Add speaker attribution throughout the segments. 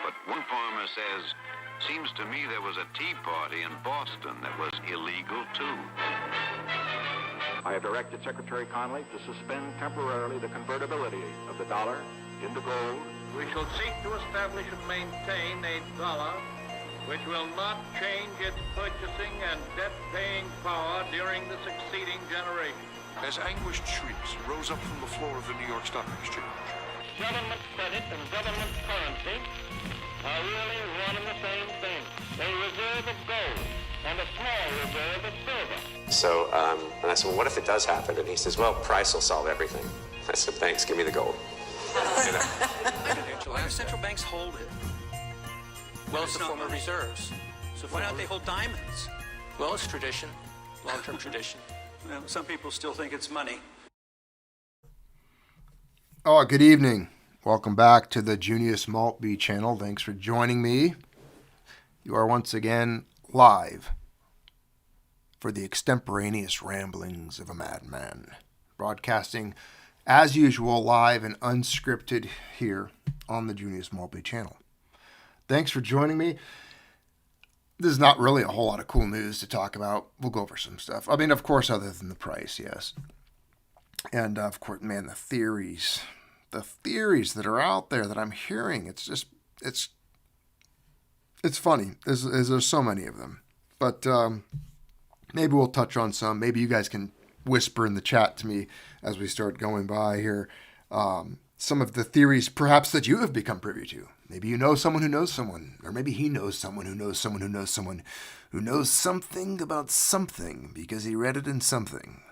Speaker 1: But one farmer says, seems to me there was a tea party in Boston that was illegal too.
Speaker 2: I have directed Secretary Connally to suspend temporarily the convertibility of the dollar into gold.
Speaker 3: We shall seek to establish and maintain a dollar which will not change its purchasing and debt-paying power during the succeeding generation.
Speaker 4: As anguished shrieks rose up from the floor of the New York Stock Exchange.
Speaker 3: Government credit and government currency are really one and the same thing. A reserve of gold and a small reserve of silver.
Speaker 5: So, and I said, well, what if it does happen? And he says, well, price will solve everything. I said, thanks, give me the gold. You know?
Speaker 6: Why do central banks hold it? Well, it's a form of reserves. So why don't they hold diamonds? Well, it's tradition, long-term tradition. Well, some people still think it's money.
Speaker 7: Oh, good evening. Welcome back to the Junius Maltby Channel. Thanks for joining me. You are once again live for the extemporaneous ramblings of a madman. Broadcasting, as usual, live and unscripted here on the Junius Maltby Channel. Thanks for joining me. This is not really a whole lot of cool news to talk about. We'll go over some stuff. I mean, of course, other than the price, yes. And, of course, man, the theories that are out there that I'm hearing, it's funny. There's so many of them. But maybe we'll touch on some. Maybe you guys can whisper in the chat to me as we start going by here. Some of the theories perhaps that you have become privy to. Maybe you know someone who knows someone, or maybe he knows someone who knows someone who knows someone who knows something about something because he read it in something.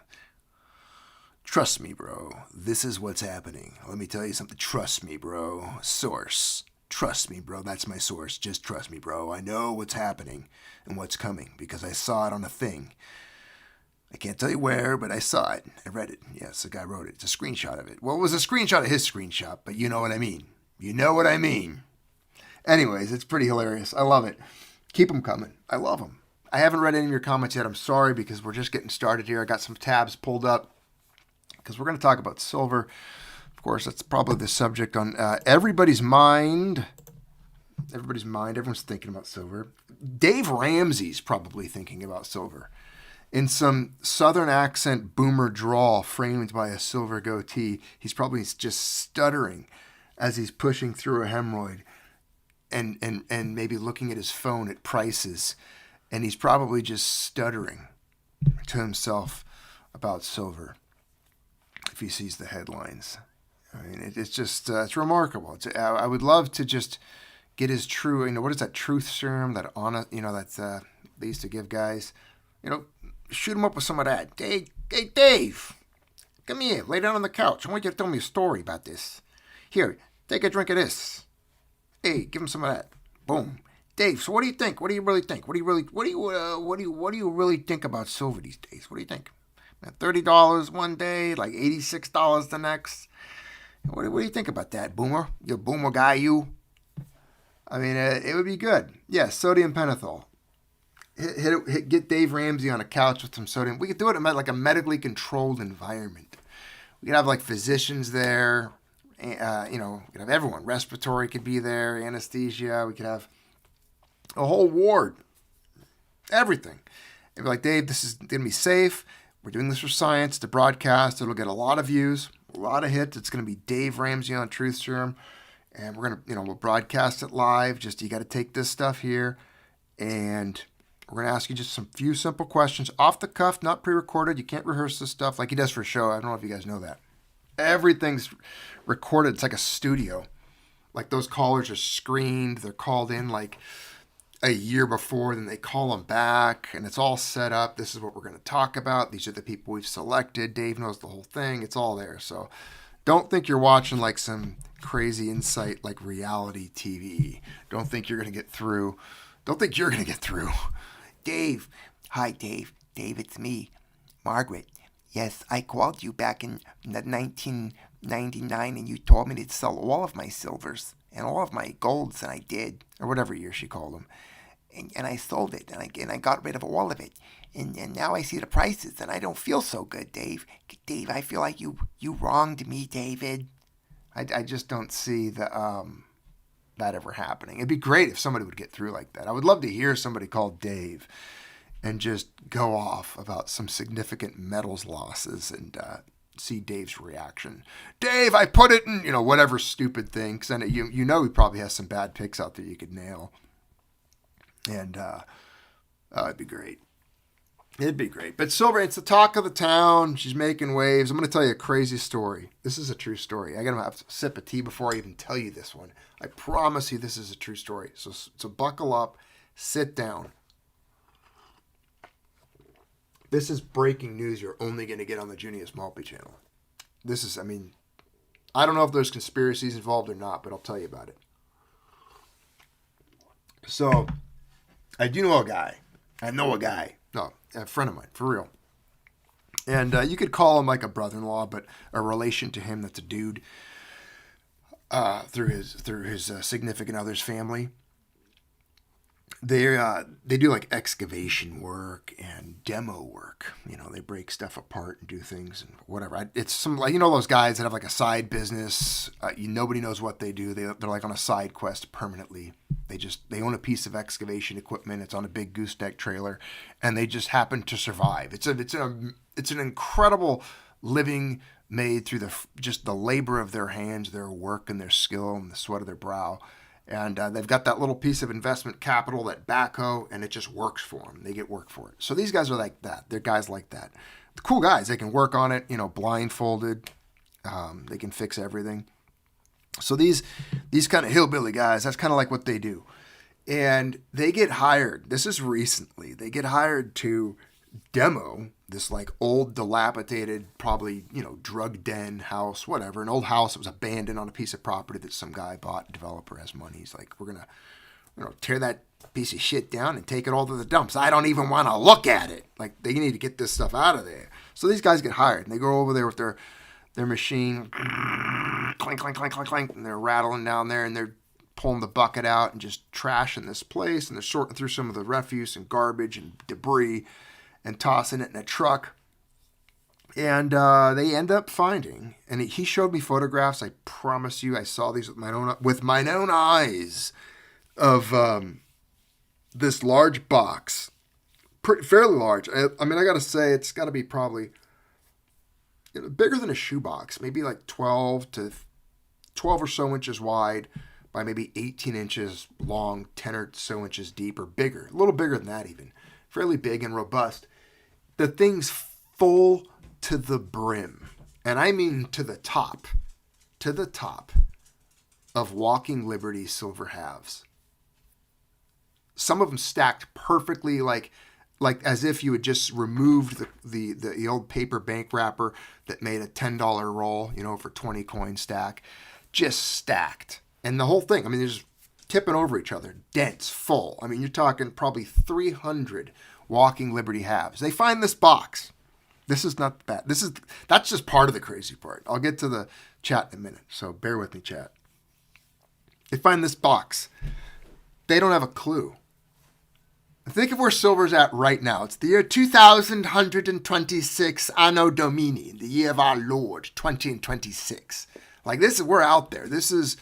Speaker 7: Trust me, bro. This is what's happening. Let me tell you something. Trust me, bro. Source. Trust me, bro. That's my source. Just trust me, bro. I know what's happening and what's coming because I saw it on a thing. I can't tell you where, but I saw it. I read it. Yes, the guy wrote it. It's a screenshot of it. Well, it was a screenshot of his screenshot, but you know what I mean. You know what I mean. Anyways, it's pretty hilarious. I love it. Keep them coming. I love them. I haven't read any of your comments yet. I'm sorry because we're just getting started here. I got some tabs pulled up because we're going to talk about silver. Of course, that's probably the subject on everybody's mind. Everybody's mind. Everyone's thinking about silver. Dave Ramsey's probably thinking about silver. In some southern accent boomer drawl framed by a silver goatee, he's probably just stuttering as he's pushing through a hemorrhoid and maybe looking at his phone at prices. And he's probably just stuttering to himself about silver if he sees the headlines. I mean, it's just, it's remarkable. I would love to just get his true, what is that truth serum, that honest, that they used to give guys, shoot him up with some of that. Hey, Dave, come here, lay down on the couch. I want you to tell me a story about this. Here, take a drink of this. Hey, give him some of that. Boom. Dave, so what do you think? What do you really think? What do you really think about silver these days? What do you think? $30 one day, like $86 the next. What do you think about that, Boomer? You Boomer guy, you. I mean, it would be good. Yeah, sodium pentothal. Get Dave Ramsey on a couch with some sodium. We could do it in like a medically controlled environment. We could have like physicians there. We could have everyone. Respiratory could be there. Anesthesia. We could have a whole ward. Everything. It'd be like, Dave, this is going to be safe. We're doing this for science. The broadcast, it'll get a lot of views, a lot of hits. It's going to be Dave Ramsey on Truth Serum. And we're going to, we'll broadcast it live. Just, you got to take this stuff here. And we're going to ask you just some few simple questions off the cuff, not pre-recorded. You can't rehearse this stuff like he does for a show. I don't know if you guys know that. Everything's recorded. It's like a studio. Like those callers are screened. They're called in like a year before. Then they call them back. And it's all set up. This is what we're going to talk about. These are the people we've selected. Dave knows the whole thing. It's all there. So don't think you're watching like some crazy insight like reality TV. Don't think you're going to get through. Don't think you're going to get through. Dave. Hi, Dave. Dave, it's me. Margaret. Yes, I called you back in 1999 and you told me to sell all of my silvers and all of my golds, and I did, or whatever year she called them. And I sold it, and I got rid of all of it. And now I see the prices, and I don't feel so good, Dave. Dave, I feel like you wronged me, David. I just don't see the that ever happening. It'd be great if somebody would get through like that. I would love to hear somebody called Dave and just go off about some significant metals losses and see Dave's reaction. Dave, I put it in, whatever stupid thing, because then you know he probably has some bad picks out there you could nail. And it'd be great. It'd be great. But silver, it's the talk of the town. She's making waves. I'm going to tell you a crazy story. This is a true story. I got to have a sip of tea before I even tell you this one. I promise you this is a true story. So buckle up, sit down. This is breaking news you're only going to get on the Junius Maltby Channel. This is, I don't know if there's conspiracies involved or not, but I'll tell you about it. So, I do know a guy. No, a friend of mine, for real. And you could call him like a brother-in-law, but a relation to him that's a dude through his significant other's family. They do like excavation work and demo work. They break stuff apart and do things and whatever. It's some like those guys that have like a side business. Nobody knows what they do. They're like on a side quest permanently. They own a piece of excavation equipment. It's on a big gooseneck trailer, and they just happen to survive. It's an incredible living made through just the labor of their hands, their work, and their skill, and the sweat of their brow. And they've got that little piece of investment capital, that backhoe, and it just works for them. They get work for it. So these guys are like that. They're guys like that. The cool guys. They can work on it, blindfolded. They can fix everything. So these kind of hillbilly guys, that's kind of like what they do. And they get hired. This is recently. They get hired to demo this like old dilapidated, probably, drug den house, whatever, an old house that was abandoned on a piece of property that some guy bought. Developer has money. He's like, we're gonna tear that piece of shit down and take it all to the dumps. I don't even want to look at it. Like, they need to get this stuff out of there. So these guys get hired, and they go over there with their machine, clink, clink, clink, clink, clink, and they're rattling down there, and they're pulling the bucket out and just trashing this place, and they're sorting through some of the refuse and garbage and debris and tossing it in a truck. And they end up finding, and he showed me photographs. I promise you, I saw these with my own eyes of this large box, fairly large. I got to say, it's got to be probably bigger than a shoebox, maybe like 12 or so inches wide by maybe 18 inches long, 10 or so inches deep, or bigger, a little bigger than that even. Fairly big and robust. The thing's full to the brim, and I mean to the top of Walking Liberty silver halves. Some of them stacked perfectly, like as if you had just removed the old paper bank wrapper that made a $10 roll, for 20 coin stack, just stacked. And the whole thing, they're just tipping over each other, dense, full. You're talking probably 300 Walking Liberty halves. They find this box. This is not bad. That's just part of the crazy part. I'll get to the chat in a minute, so bear with me, chat. They find this box. They don't have a clue. Think of where silver's at right now. It's the year 2126 Anno Domini, the year of our Lord, 2026. Like, we're out there. There's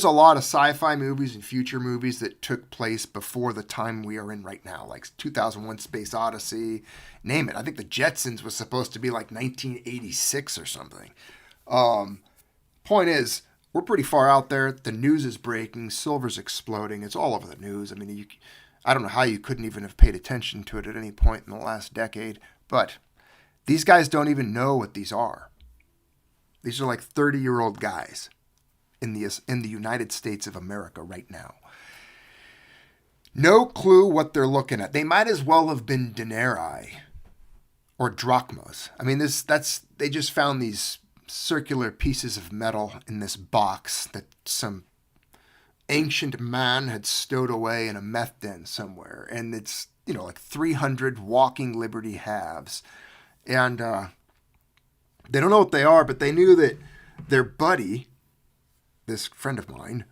Speaker 7: a lot of sci-fi movies and future movies that took place before the time we are in right now, like 2001 Space Odyssey, name it. I think the Jetsons was supposed to be like 1986 or something. Point is, we're pretty far out there. The news is breaking. Silver's exploding. It's all over the news. I don't know how you couldn't even have paid attention to it at any point in the last decade, but these guys don't even know what these are. These are like 30-year-old guys in the United States of America right now. No clue what they're looking at. They might as well have been denarii or drachmas. They just found these circular pieces of metal in this box that some ancient man had stowed away in a meth den somewhere. And it's, like 300 Walking Liberty halves. And they don't know what they are, but they knew that their buddy, this friend of mine,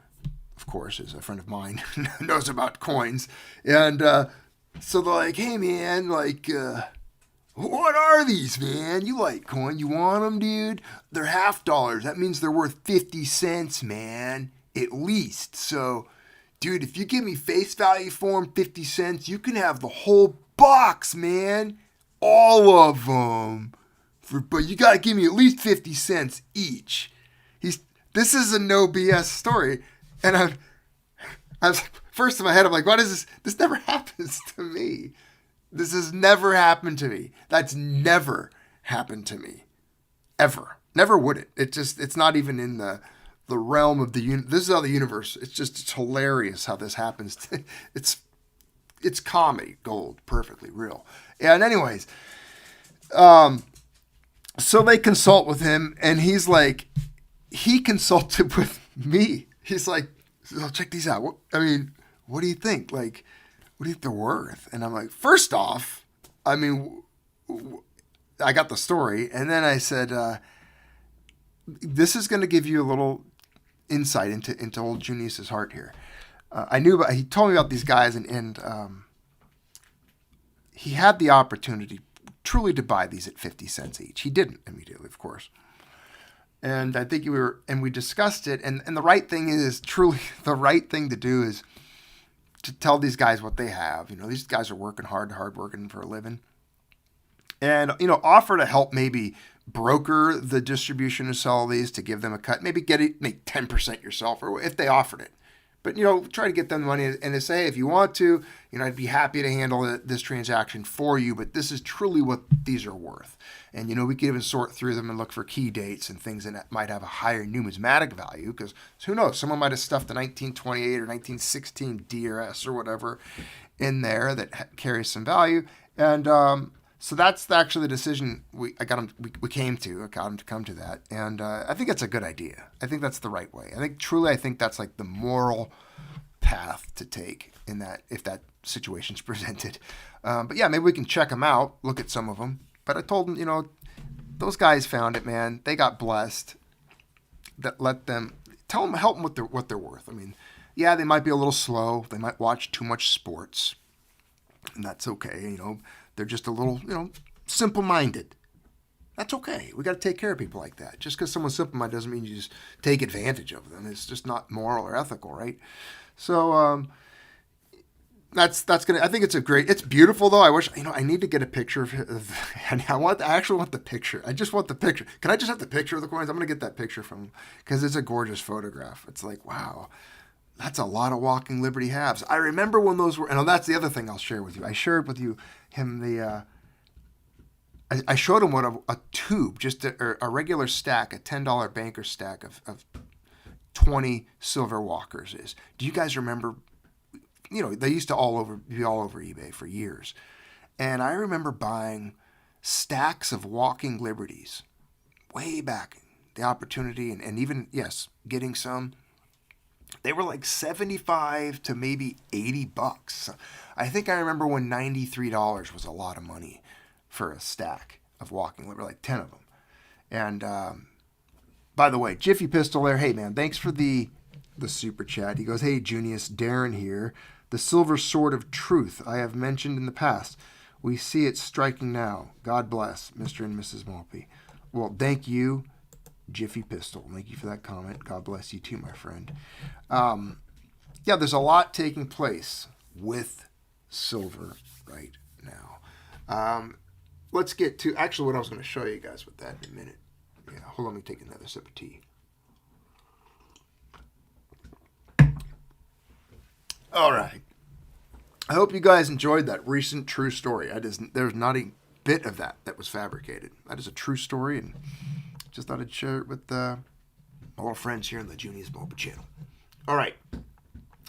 Speaker 7: of course, is a friend of mine, knows about coins. And so they're like, hey, man, what are these, man? You like coin? You want them, dude? They're $50. That means they're worth 50 cents, man. at least. So, dude, if you give me face value for them, 50 cents, you can have the whole box, man. All of them. But you got to give me at least 50 cents each. This is a no BS story. And I was first in my head, I'm like, what is this? This never happens to me. This has never happened to me. That's never happened to me. Ever. Never would it. It's not even in the realm of this is how the universe. It's hilarious how this happens. It's comedy gold, perfectly real. And anyways, so they consult with him, and he's like, he consulted with me. He's like, oh, check these out. What do you think? Like, what do you think they're worth? And I'm like, first off, I got the story, and then I said, this is going to give you a little insight into old Junius's heart here. He told me about these guys, and he had the opportunity truly to buy these at 50 cents each. He didn't immediately, of course. And I think we discussed it, and the right thing is, truly the right thing to do is to tell these guys what they have. These guys are working hard working for a living. And, offer to help maybe broker the distribution of sell these, to give them a cut, maybe make 10% yourself, or if they offered it. But, try to get them the money and to say, hey, if you want to, I'd be happy to handle this transaction for you, but this is truly what these are worth. And, we could even sort through them and look for key dates and things that might have a higher numismatic value, because who knows, someone might have stuffed a 1928 or 1916 DRS or whatever in there that carries some value. And so that's actually the decision we got him to come to that. And I think that's a good idea. I think that's the right way. I think that's like the moral path to take in that, if that situation's presented. But yeah, maybe we can check them out, look at some of them. But I told them, those guys found it, man. They got blessed. Help them with what they're worth. Yeah, they might be a little slow. They might watch too much sports, and that's okay. They're just a little, simple-minded. That's okay. We got to take care of people like that. Just because someone's simple-minded doesn't mean you just take advantage of them. It's just not moral or ethical, right? So that's gonna. I think it's beautiful though. I wish I need to get a picture of and I actually want the picture. I just want the picture. Can I just have the picture of the coins? I'm gonna get that picture from them because it's a gorgeous photograph. It's like, wow. That's a lot of walking Liberty halves. I remember when those were, and that's the other thing I'll share with you. I shared with him I showed him what a tube, just a regular stack, a $10 banker stack of 20 silver walkers is. Do you guys remember, they used to be all over eBay for years. And I remember buying stacks of walking Liberties way back, the opportunity, and even, yes, getting some. They were like $75 to maybe $80. I think I remember when $93 was a lot of money for a stack of walking. There were like 10 of them. And by the way, Jiffy Pistol there. Hey man, thanks for the super chat. He goes, hey Junius, Darren here. The silver sword of truth I have mentioned in the past. We see it striking now. God bless, Mr. and Mrs. Maltby. Well, thank you, Jiffy Pistol. Thank you for that comment. God bless you too, my friend. Yeah, there's a lot taking place with silver right now. Let's get to actually what I was going to show you guys with that in a minute. Yeah, hold on, let me take another sip of tea. All right. I hope you guys enjoyed that recent true story. There's not a bit of that was fabricated. That is a true story, and just thought I'd share it with my little friends here on the Junius Maltby Channel. All right.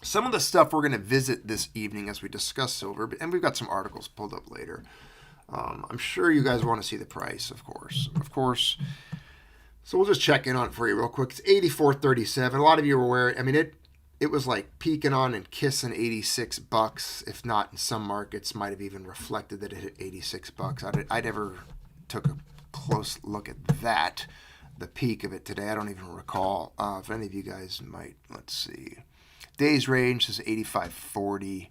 Speaker 7: Some of the stuff we're going to visit this evening as we discuss silver, and we've got some articles pulled up later. I'm sure you guys want to see the price, of course. So we'll just check in on it for you real quick. It's $84.37. A lot of you are aware. It was like peeking on and kissing $86. If not, in some markets, might have even reflected that it hit $86. I never took a close look at that, the peak of it today. I don't even recall. If any of you guys might, let's see. Days range is 85.40.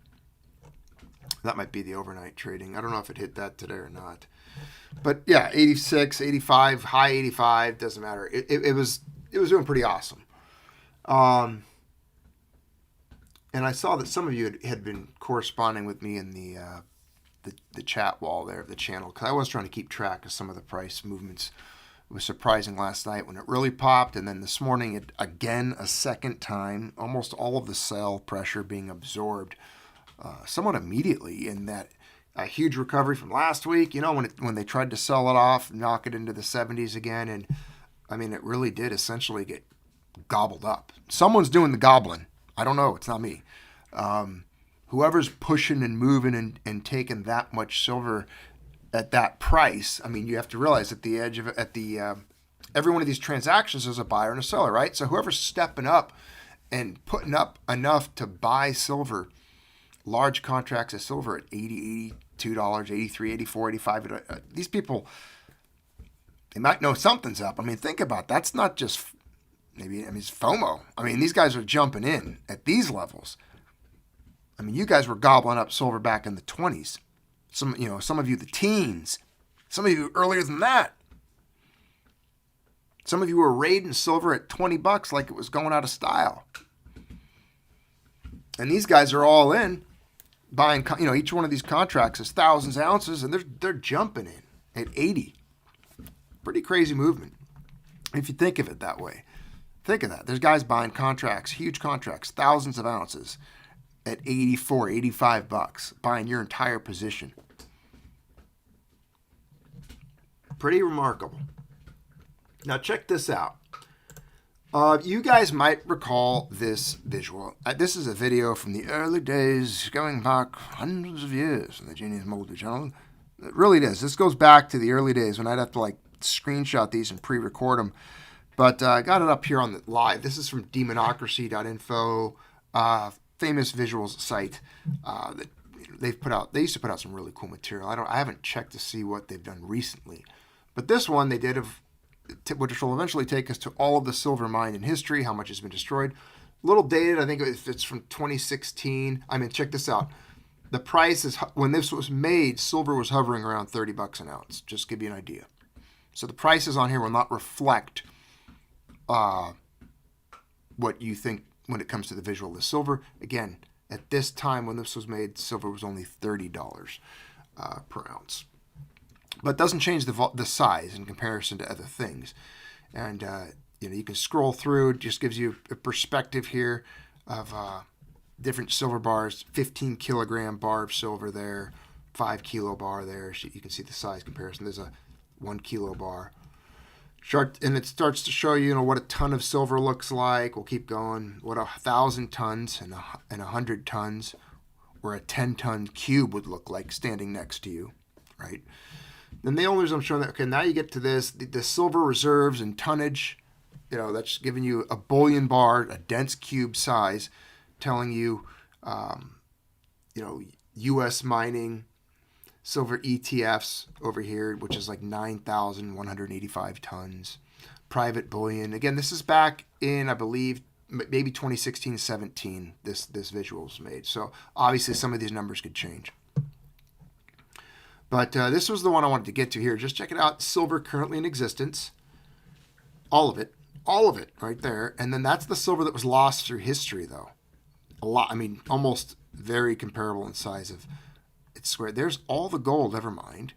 Speaker 7: That might be the overnight trading. I don't know if it hit that today or not. But yeah, 86, 85, high 85, doesn't matter. It was doing pretty awesome. And I saw that some of you had been corresponding with me in the chat wall there of the channel, because I was trying to keep track of some of the price movements. It was surprising last night when it really popped, and then this morning it again a second time, almost all of the sell pressure being absorbed somewhat immediately in that huge recovery from last week. You know, when they tried to sell it off, knock it into the 70s again, and I mean, it really did essentially get gobbled up. Someone's doing the gobbling. I don't know. It's not me. Whoever's pushing and moving and taking that much silver at that price, I mean, you have to realize at the edge of it, every one of these transactions is a buyer and a seller, right? So whoever's stepping up and putting up enough to buy silver, large contracts of silver at $80, $82, $83, $84, $85, these people, they might know something's up. I mean, think about it. That's not just it's FOMO. I mean, these guys are jumping in at these levels. I mean, you guys were gobbling up silver back in the 20s. Some of you the teens. Some of you earlier than that. Some of you were raiding silver at $20 like it was going out of style. And these guys are all in, buying. Each one of these contracts is thousands of ounces, and they're jumping in at 80. Pretty crazy movement, if you think of it that way. Think of that. There's guys buying contracts, huge contracts, thousands of ounces at $84, $85, buying your entire position. Pretty remarkable. Now check this out. You guys might recall this visual. This is a video from the early days, going back hundreds of years in the Junius Maltby Channel. It really does. This goes back to the early days when I'd have to screenshot these and pre-record them. But I got it up here on the live. This is from demonocracy.info, famous visuals site that they've put out. They used to put out some really cool material. I haven't checked to see what they've done recently. But this one they did which will eventually take us to all of the silver mined in history, how much has been destroyed. A little dated. I think it's from 2016. I mean, check this out. The price is, when this was made, silver was hovering around $30 an ounce. Just to give you an idea. So the prices on here will not reflect what you think when it comes to the visual of the silver. Again, at this time when this was made, silver was only $30 per ounce. But it doesn't change the size in comparison to other things. And you can scroll through. It just gives you a perspective here of different silver bars. 15 kilogram bar of silver there, 5 kilo bar there. So you can see the size comparison. There's a 1 kilo bar. And it starts to show you, what a ton of silver looks like. We'll keep going. What 1,000 tons and 100 tons, or a 10-ton cube would look like standing next to you, right? Then the owners, I'm showing that. Okay, now you get to this, the silver reserves and tonnage. That's giving you a bullion bar, a dense cube size, telling you, U.S. mining. Silver ETFs over here, which is like 9,185 tons. Private bullion. Again, this is back in, I believe, maybe 2016-17, this visual was made. So obviously some of these numbers could change. But this was the one I wanted to get to here. Just check it out. Silver currently in existence. All of it right there. And then that's the silver that was lost through history, though. A lot, almost very comparable in size of square. There's all the gold ever mined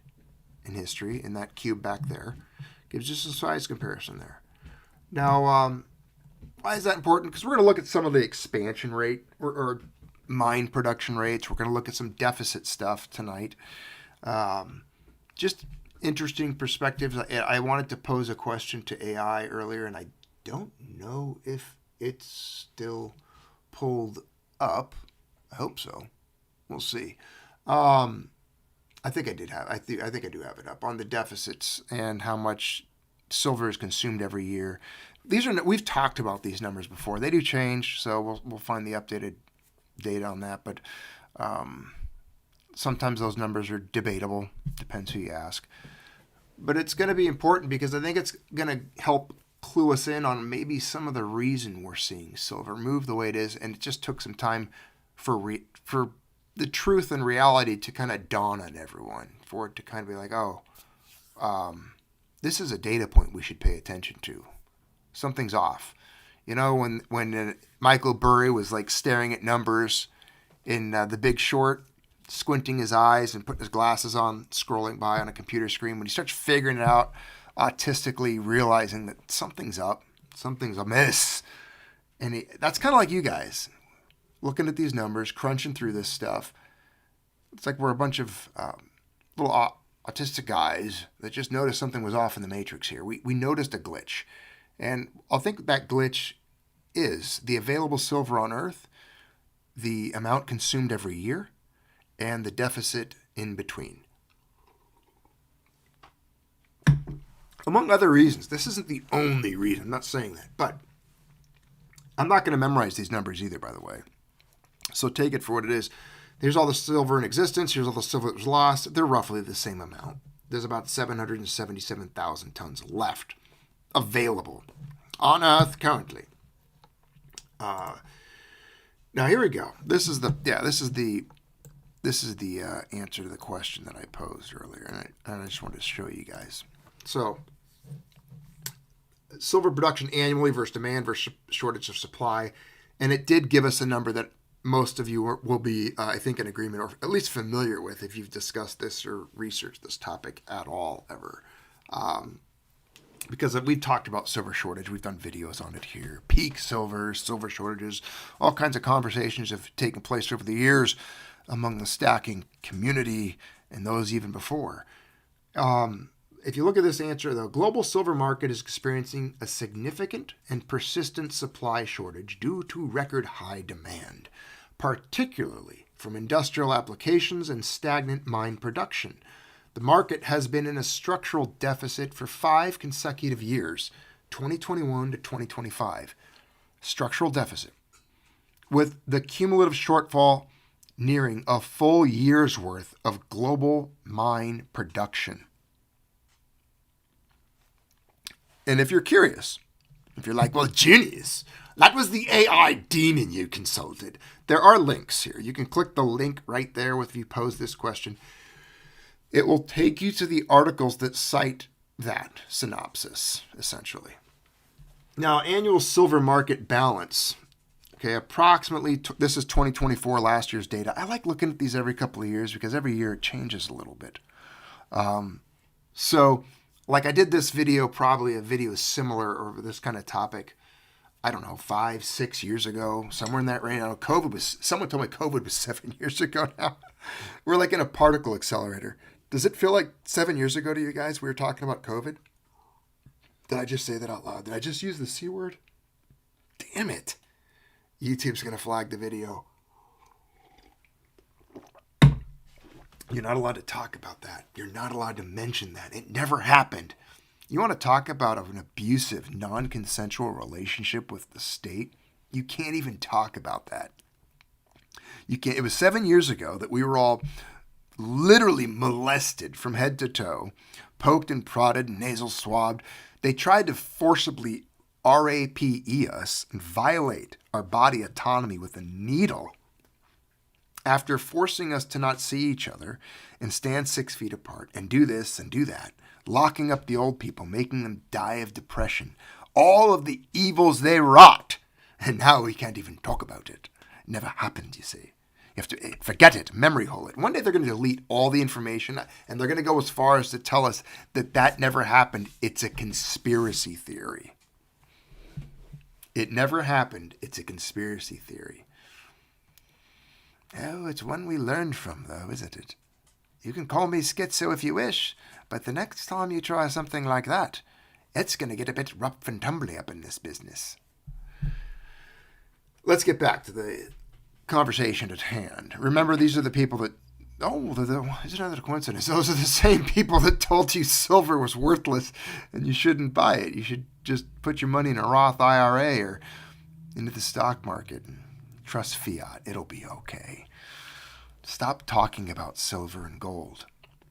Speaker 7: in history in that cube back there. Gives just a size comparison there. Now, why is that important? Because we're going to look at some of the expansion rate or mine production rates. We're going to look at some deficit stuff tonight. Just interesting perspectives. I wanted to pose a question to AI earlier, and I don't know if it's still pulled up. I hope so. We'll see. I think I did have. I think I do have it up on the deficits and how much silver is consumed every year. We've talked about these numbers before. They do change, so we'll find the updated data on that. But sometimes those numbers are debatable. Depends who you ask. But it's going to be important because I think it's going to help clue us in on maybe some of the reason we're seeing silver move the way it is, and it just took some time for the truth and reality to kind of dawn on everyone, for it to kind of be like, this is a data point we should pay attention to. Something's off. You know, when Michael Burry was like staring at numbers in The Big Short, squinting his eyes and putting his glasses on, scrolling by on a computer screen. When he starts figuring it out, autistically realizing that something's up, something's amiss. And that's kind of like you guys, looking at these numbers, crunching through this stuff. It's like we're a bunch of little autistic guys that just noticed something was off in the matrix here. We noticed a glitch. And I think that glitch is the available silver on Earth, the amount consumed every year, and the deficit in between. Among other reasons. This isn't the only reason. I'm not saying that. But I'm not going to memorize these numbers either, by the way. So take it for what it is. Here's all the silver in existence. Here's all the silver that was lost. They're roughly the same amount. There's about 777,000 tons left available on Earth currently. Now here we go. This is the answer to the question that I posed earlier, and I just wanted to show you guys. So, silver production annually versus demand versus shortage of supply, and it did give us a number that most of you will be, I think, in agreement or at least familiar with if you've discussed this or researched this topic at all ever. Because we've talked about silver shortage. We've done videos on it here. Peak silver, silver shortages, all kinds of conversations have taken place over the years among the stacking community and those even before. If you look at this answer, the global silver market is experiencing a significant and persistent supply shortage due to record high demand, particularly from industrial applications and stagnant mine production. The market has been in a structural deficit for 5 consecutive years, 2021 to 2025. Structural deficit, with the cumulative shortfall nearing a full year's worth of global mine production. And if you're curious, if you're like, well, Junius, that was the AI demon you consulted. There are links here. You can click the link right there if you pose this question. It will take you to the articles that cite that synopsis, essentially. Now, annual silver market balance. Okay, approximately, this is 2024, last year's data. I like looking at these every couple of years because every year it changes a little bit. So, like I did this video, probably a video similar over this kind of topic, I don't know, 5, 6 years ago, somewhere in that range. I know someone told me COVID was 7 years ago now. We're like in a particle accelerator. Does it feel like 7 years ago to you guys we were talking about COVID? Did I just say that out loud? Did I just use the C word? Damn it. YouTube's going to flag the video. You're not allowed to talk about that. You're not allowed to mention that. It never happened. You want to talk about an abusive, non-consensual relationship with the state? You can't even talk about that. You can't. It was 7 years ago that we were all literally molested from head to toe, poked and prodded, nasal swabbed. They tried to forcibly RAPE us and violate our body autonomy with a needle after forcing us to not see each other and stand 6 feet apart and do this and do that, locking up the old people, making them die of depression, all of the evils they wrought. And now we can't even talk about it. It never happened, you see. You have to forget it, memory hole it. One day they're going to delete all the information and they're going to go as far as to tell us that that never happened. It's a conspiracy theory. It never happened. It's a conspiracy theory. Oh, it's one we learned from, though, isn't it? You can call me schizo if you wish, but the next time you try something like that, it's going to get a bit rough and tumbly up in this business. Let's get back to the conversation at hand. Remember, these are the people that, it's another coincidence. Those are the same people that told you silver was worthless and you shouldn't buy it. You should just put your money in a Roth IRA or into the stock market. Trust fiat. It'll be okay. Stop talking about silver and gold,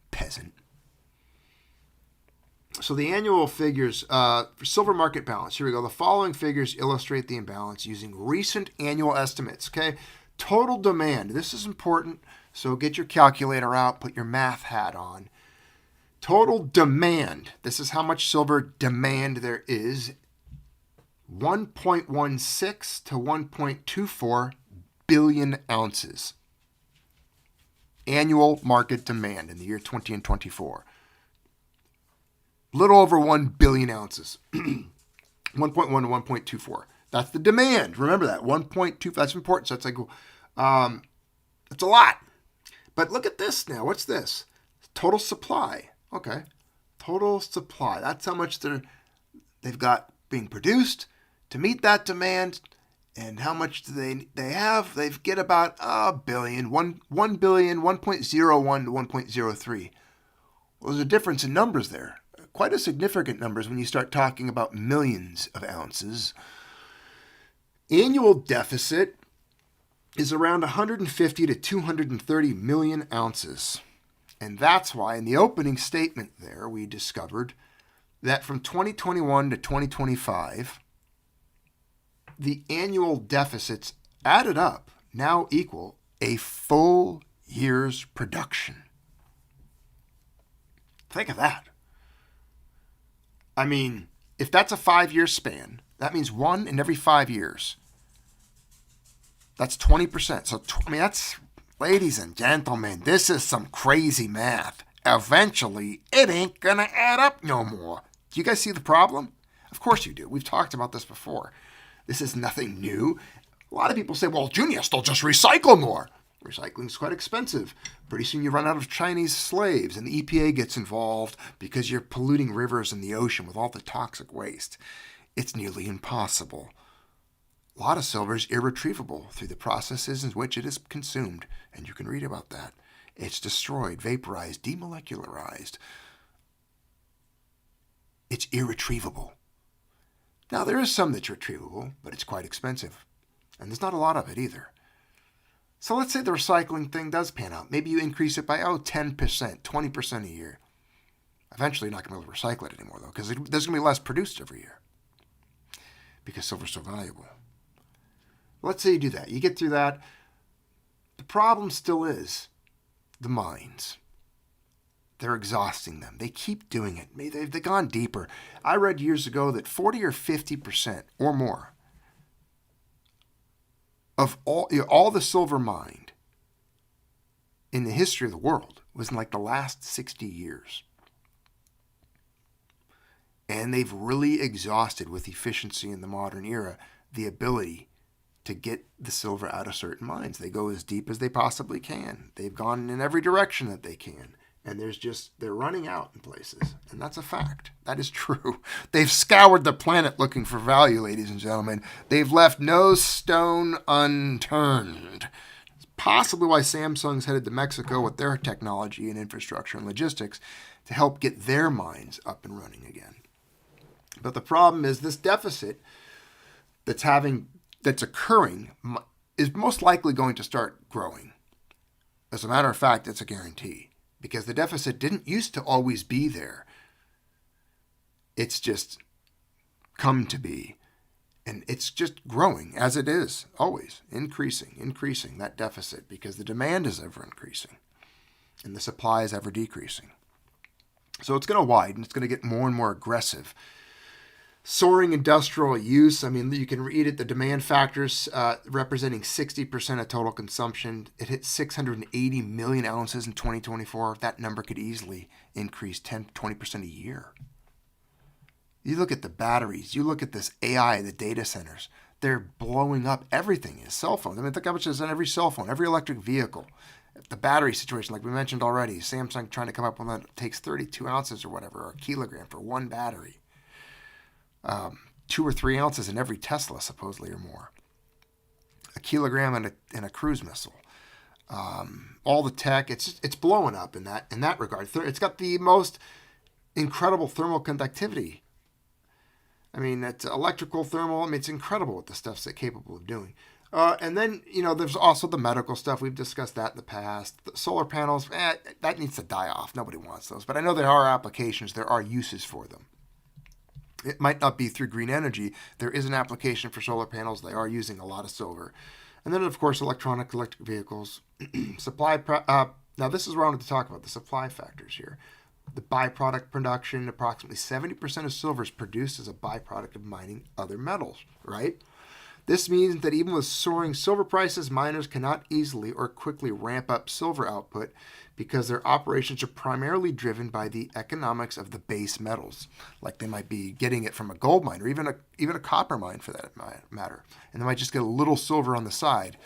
Speaker 7: peasant. So the annual figures for silver market balance. Here we go. The following figures illustrate the imbalance using recent annual estimates. Okay. Total demand. This is important. So get your calculator out. Put your math hat on. Total demand. This is how much silver demand there is 1.16 to 1.24 billion ounces. Annual market demand in the year 20 and 24. Little over 1 billion ounces. 1.1 to 1.24. That's the demand. Remember that. 1.2. That's important. So it's like, it's a lot. But look at this now. What's this? Total supply. Okay. Total supply. That's how much they've got being produced to meet that demand. And how much do they have? They get about a billion. 1 billion, 1.01 to 1.03. Well, there's a difference in numbers there. Quite a significant numbers when you start talking about millions of ounces. Annual deficit is around 150 to 230 million ounces. And that's why in the opening statement there, we discovered that from 2021 to 2025, the annual deficits added up now equal a full year's production. Think of that. I mean, if that's a 5-year span, that means 1 in every 5 years. That's 20%. So, that's, ladies and gentlemen, this is some crazy math. Eventually, it ain't going to add up no more. Do you guys see the problem? Of course you do. We've talked about this before. This is nothing new. A lot of people say, well, Junius, they'll just recycle more. Recycling is quite expensive. Pretty soon you run out of Chinese slaves, and the EPA gets involved because you're polluting rivers and the ocean with all the toxic waste. It's nearly impossible. A lot of silver is irretrievable through the processes in which it is consumed, and you can read about that. It's destroyed, vaporized, demolecularized. It's irretrievable. Now, there is some that's retrievable, but it's quite expensive, and there's not a lot of it either. So let's say the recycling thing does pan out. Maybe you increase it by, 10%, 20% a year. Eventually, you're not going to be able to recycle it anymore, though, because there's going to be less produced every year because silver's so valuable. Let's say you do that. You get through that. The problem still is the mines. They're exhausting them. They keep doing it. They've gone deeper. I read years ago that 40 or 50% or more of all the silver mined in the history of the world was in like the last 60 years. And they've really exhausted with efficiency in the modern era the ability to get the silver out of certain mines. They go as deep as they possibly can. They've gone in every direction that they can. And they're running out in places. And that's a fact. That is true. They've scoured the planet looking for value, ladies and gentlemen. They've left no stone unturned. It's possibly why Samsung's headed to Mexico with their technology and infrastructure and logistics to help get their mines up and running again. But the problem is this deficit that's occurring is most likely going to start growing. As a matter of fact, it's a guarantee. Because the deficit didn't used to always be there. It's just come to be. And it's just growing as it is, always. Increasing that deficit because the demand is ever increasing. And the supply is ever decreasing. So it's going to widen. It's going to get more and more aggressive. Soaring industrial use, I mean, you can read it, the demand factors representing 60% of total consumption. It hit 680 million ounces in 2024. That number could easily increase 10-20% a year. You look at the batteries, you look at this AI, the data centers, they're blowing up. Everything is cell phones. I mean, think how much is on every cell phone, every electric vehicle. The battery situation, like we mentioned already, Samsung trying to come up with one that takes 32 ounces or whatever, or a kilogram for one battery. 2 or 3 ounces in every Tesla, supposedly, or more. A kilogram in a cruise missile. All the tech, it's blowing up in that regard. It's got the most incredible thermal conductivity. I mean, it's electrical thermal. I mean, it's incredible what the stuff's capable of doing. And then, there's also the medical stuff. We've discussed that in the past. The solar panels, that needs to die off. Nobody wants those. But I know there are applications. There are uses for them. It might not be through green energy. There is an application for solar panels. They are using a lot of silver. And then, of course, electric vehicles. Now, this is where I wanted to talk about the supply factors here. The byproduct production, approximately 70% of silver is produced as a byproduct of mining other metals, right? This means that even with soaring silver prices, miners cannot easily or quickly ramp up silver output because their operations are primarily driven by the economics of the base metals. Like they might be getting it from a gold mine or even a copper mine for that matter. And they might just get a little silver on the side,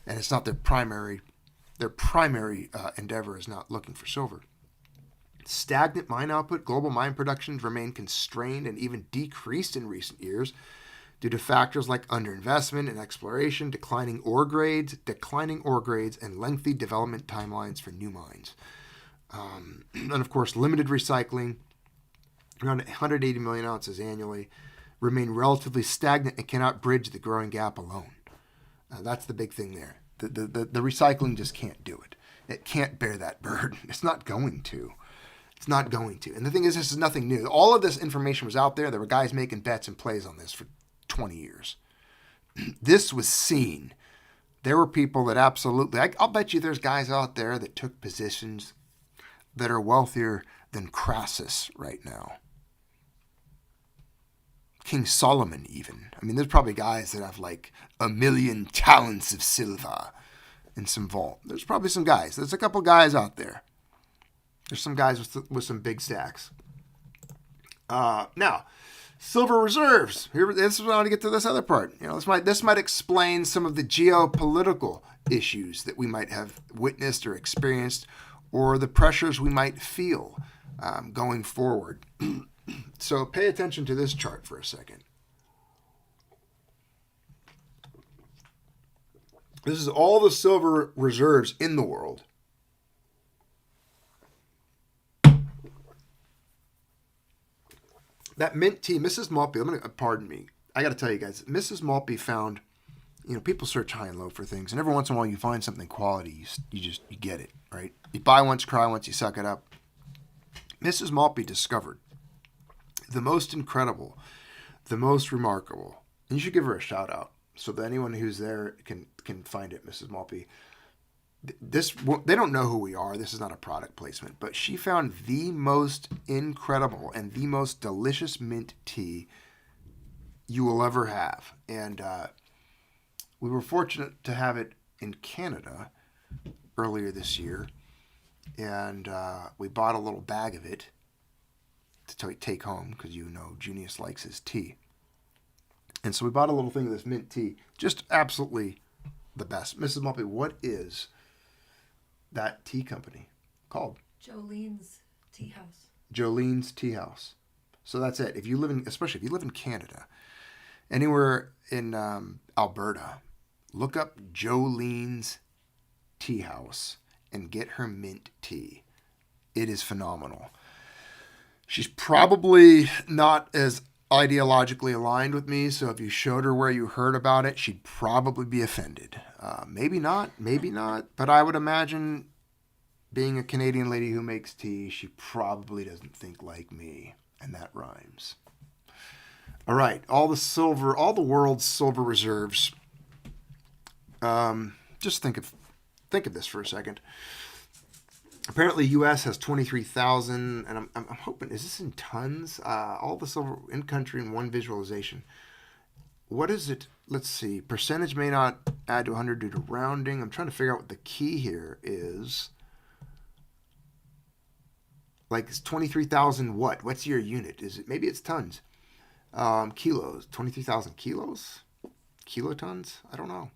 Speaker 7: and it's not their primary endeavor is not looking for silver. Stagnant mine output, global mine productions remain constrained and even decreased in recent years due to factors like underinvestment in exploration, declining ore grades, and lengthy development timelines for new mines. And of course, limited recycling, around 180 million ounces annually, remain relatively stagnant and cannot bridge the growing gap alone. That's the big thing there. The recycling just can't do it. It can't bear that burden. It's not going to. It's not going to. And the thing is, this is nothing new. All of this information was out there. There were guys making bets and plays on this for 20 years. This was seen. There were people that absolutely, I'll bet you there's guys out there that took positions that are wealthier than Crassus right now. King Solomon even. I mean, there's probably guys that have like 1 million talents of silver in some vault. There's probably some guys. There's a couple guys out there. There's some guys with some big stacks. Now, silver reserves. This is when I want to get to this other part. You know, this might explain some of the geopolitical issues that we might have witnessed or experienced, or the pressures we might feel going forward. So pay attention to this chart for a second. This is all the silver reserves in the world. That mint tea, Mrs. Maltby, pardon me, I got to tell you guys, Mrs. Maltby found, people search high and low for things, and every once in a while you find something quality, you get it, right? You buy once, cry once, you suck it up. Mrs. Maltby discovered the most incredible, the most remarkable, and you should give her a shout out so that anyone who's there can find it, Mrs. Maltby. They don't know who we are. This is not a product placement, but she found the most incredible and the most delicious mint tea you will ever have. And we were fortunate to have it in Canada earlier this year. And we bought a little bag of it to take home because Junius likes his tea. And so we bought a little thing of this mint tea. Just absolutely the best. Mrs. Maltby, what is that tea company called?
Speaker 8: Jolene's Tea House.
Speaker 7: Jolene's Tea House. So that's it. Especially if you live in Canada, anywhere in Alberta, look up Jolene's Tea House and get her mint tea. It is phenomenal. She's probably not as ideologically aligned with me, so if you showed her where you heard about it, she'd probably be offended. Maybe not, but I would imagine, being a Canadian lady who makes tea, she probably doesn't think like me, and that rhymes. All right, all the world's silver reserves. Just think of this for a second. Apparently, U.S. has 23,000, and I'm hoping, is this in tons? All the silver in country in one visualization. What is it? Let's see. Percentage may not add to 100 due to rounding. I'm trying to figure out what the key here is. Like, it's 23,000 what? What's your unit? Maybe it's tons. Kilos. 23,000 kilos? Kilotons? I don't know.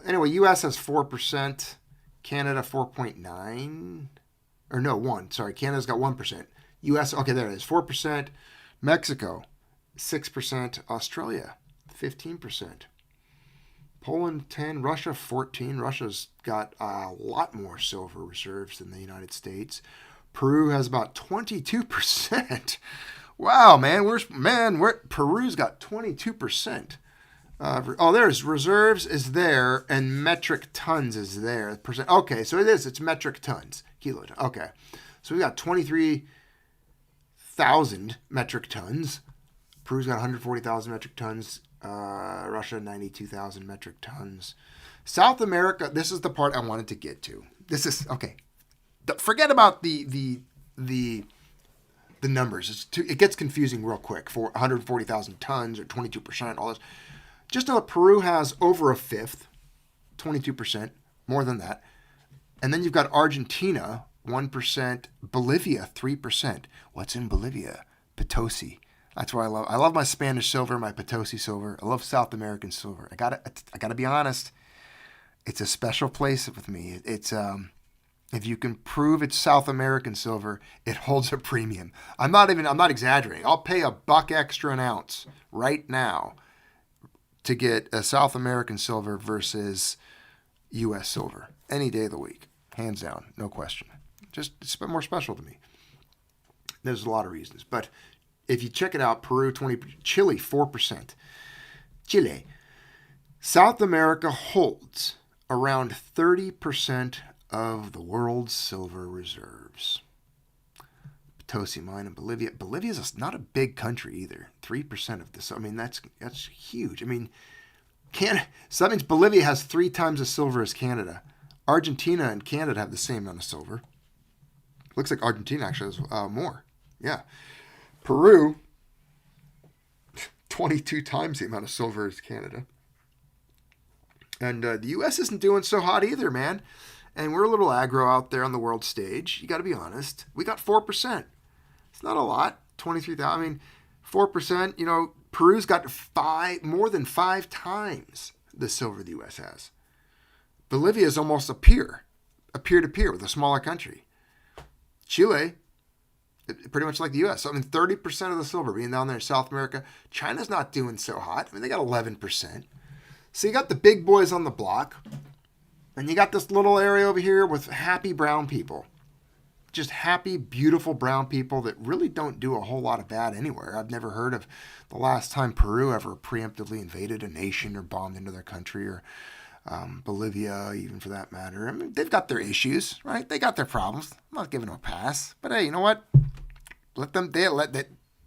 Speaker 7: Anyway, U.S. has 4%. Canada 4.9, or no, 1. Sorry, Canada's got 1%. U.S. Okay, there it is, 4%. Mexico 6%. Australia 15%. Poland 10. Russia 14. Russia's got a lot more silver reserves than the United States. Peru has about 22%. Wow, man, Peru's got 22%. There's reserves is there, and metric tons is there. Percent. Okay, so it's metric tons, kiloton. Okay, so we got 23,000 metric tons. Peru's got 140,000 metric tons. Russia 92,000 metric tons. South America. This is the part I wanted to get to. This is okay. Forget about the the numbers. It gets confusing real quick for 140,000 tons or 22%, all this. Just know that Peru has over a fifth, 22%, more than that. And then you've got Argentina, 1%, Bolivia, 3%. What's in Bolivia? Potosi. That's what I love. I love my Spanish silver, my Potosi silver. I love South American silver. I gotta be honest. It's a special place with me. It's if you can prove it's South American silver, it holds a premium. I'm not exaggerating. I'll pay $1 extra an ounce right now to get a South American silver versus U.S. silver any day of the week, hands down, no question. Just it's more special to me. There's a lot of reasons, but if you check it out, Peru 20%, Chile 4%. Chile, South America holds around 30% of the world's silver reserves. Potosi mine in Bolivia. Bolivia is not a big country either. 3% of this. I mean, that's huge. I mean, so that means Bolivia has 3 times the silver as Canada. Argentina and Canada have the same amount of silver. Looks like Argentina actually has more. Yeah. Peru, 22 times the amount of silver as Canada. And the U.S. isn't doing so hot either, man. And we're a little aggro out there on the world stage. You got to be honest. We got 4%. It's not a lot. 23,000. I mean, 4%. You know, Peru's got more than 5 times the silver the U.S. has. Bolivia is almost a peer-to-peer with a smaller country. Chile, pretty much like the U.S. So, I mean, 30% of the silver being down there in South America. China's not doing so hot. I mean, they got 11%. So you got the big boys on the block, and you got this little area over here with happy brown people. Just happy, beautiful brown people that really don't do a whole lot of bad anywhere. I've never heard of the last time Peru ever preemptively invaded a nation or bombed into their country, or Bolivia, even for that matter. I mean, they've got their issues, right? They got their problems. I'm not giving them a pass. But hey, you know what? Let them. They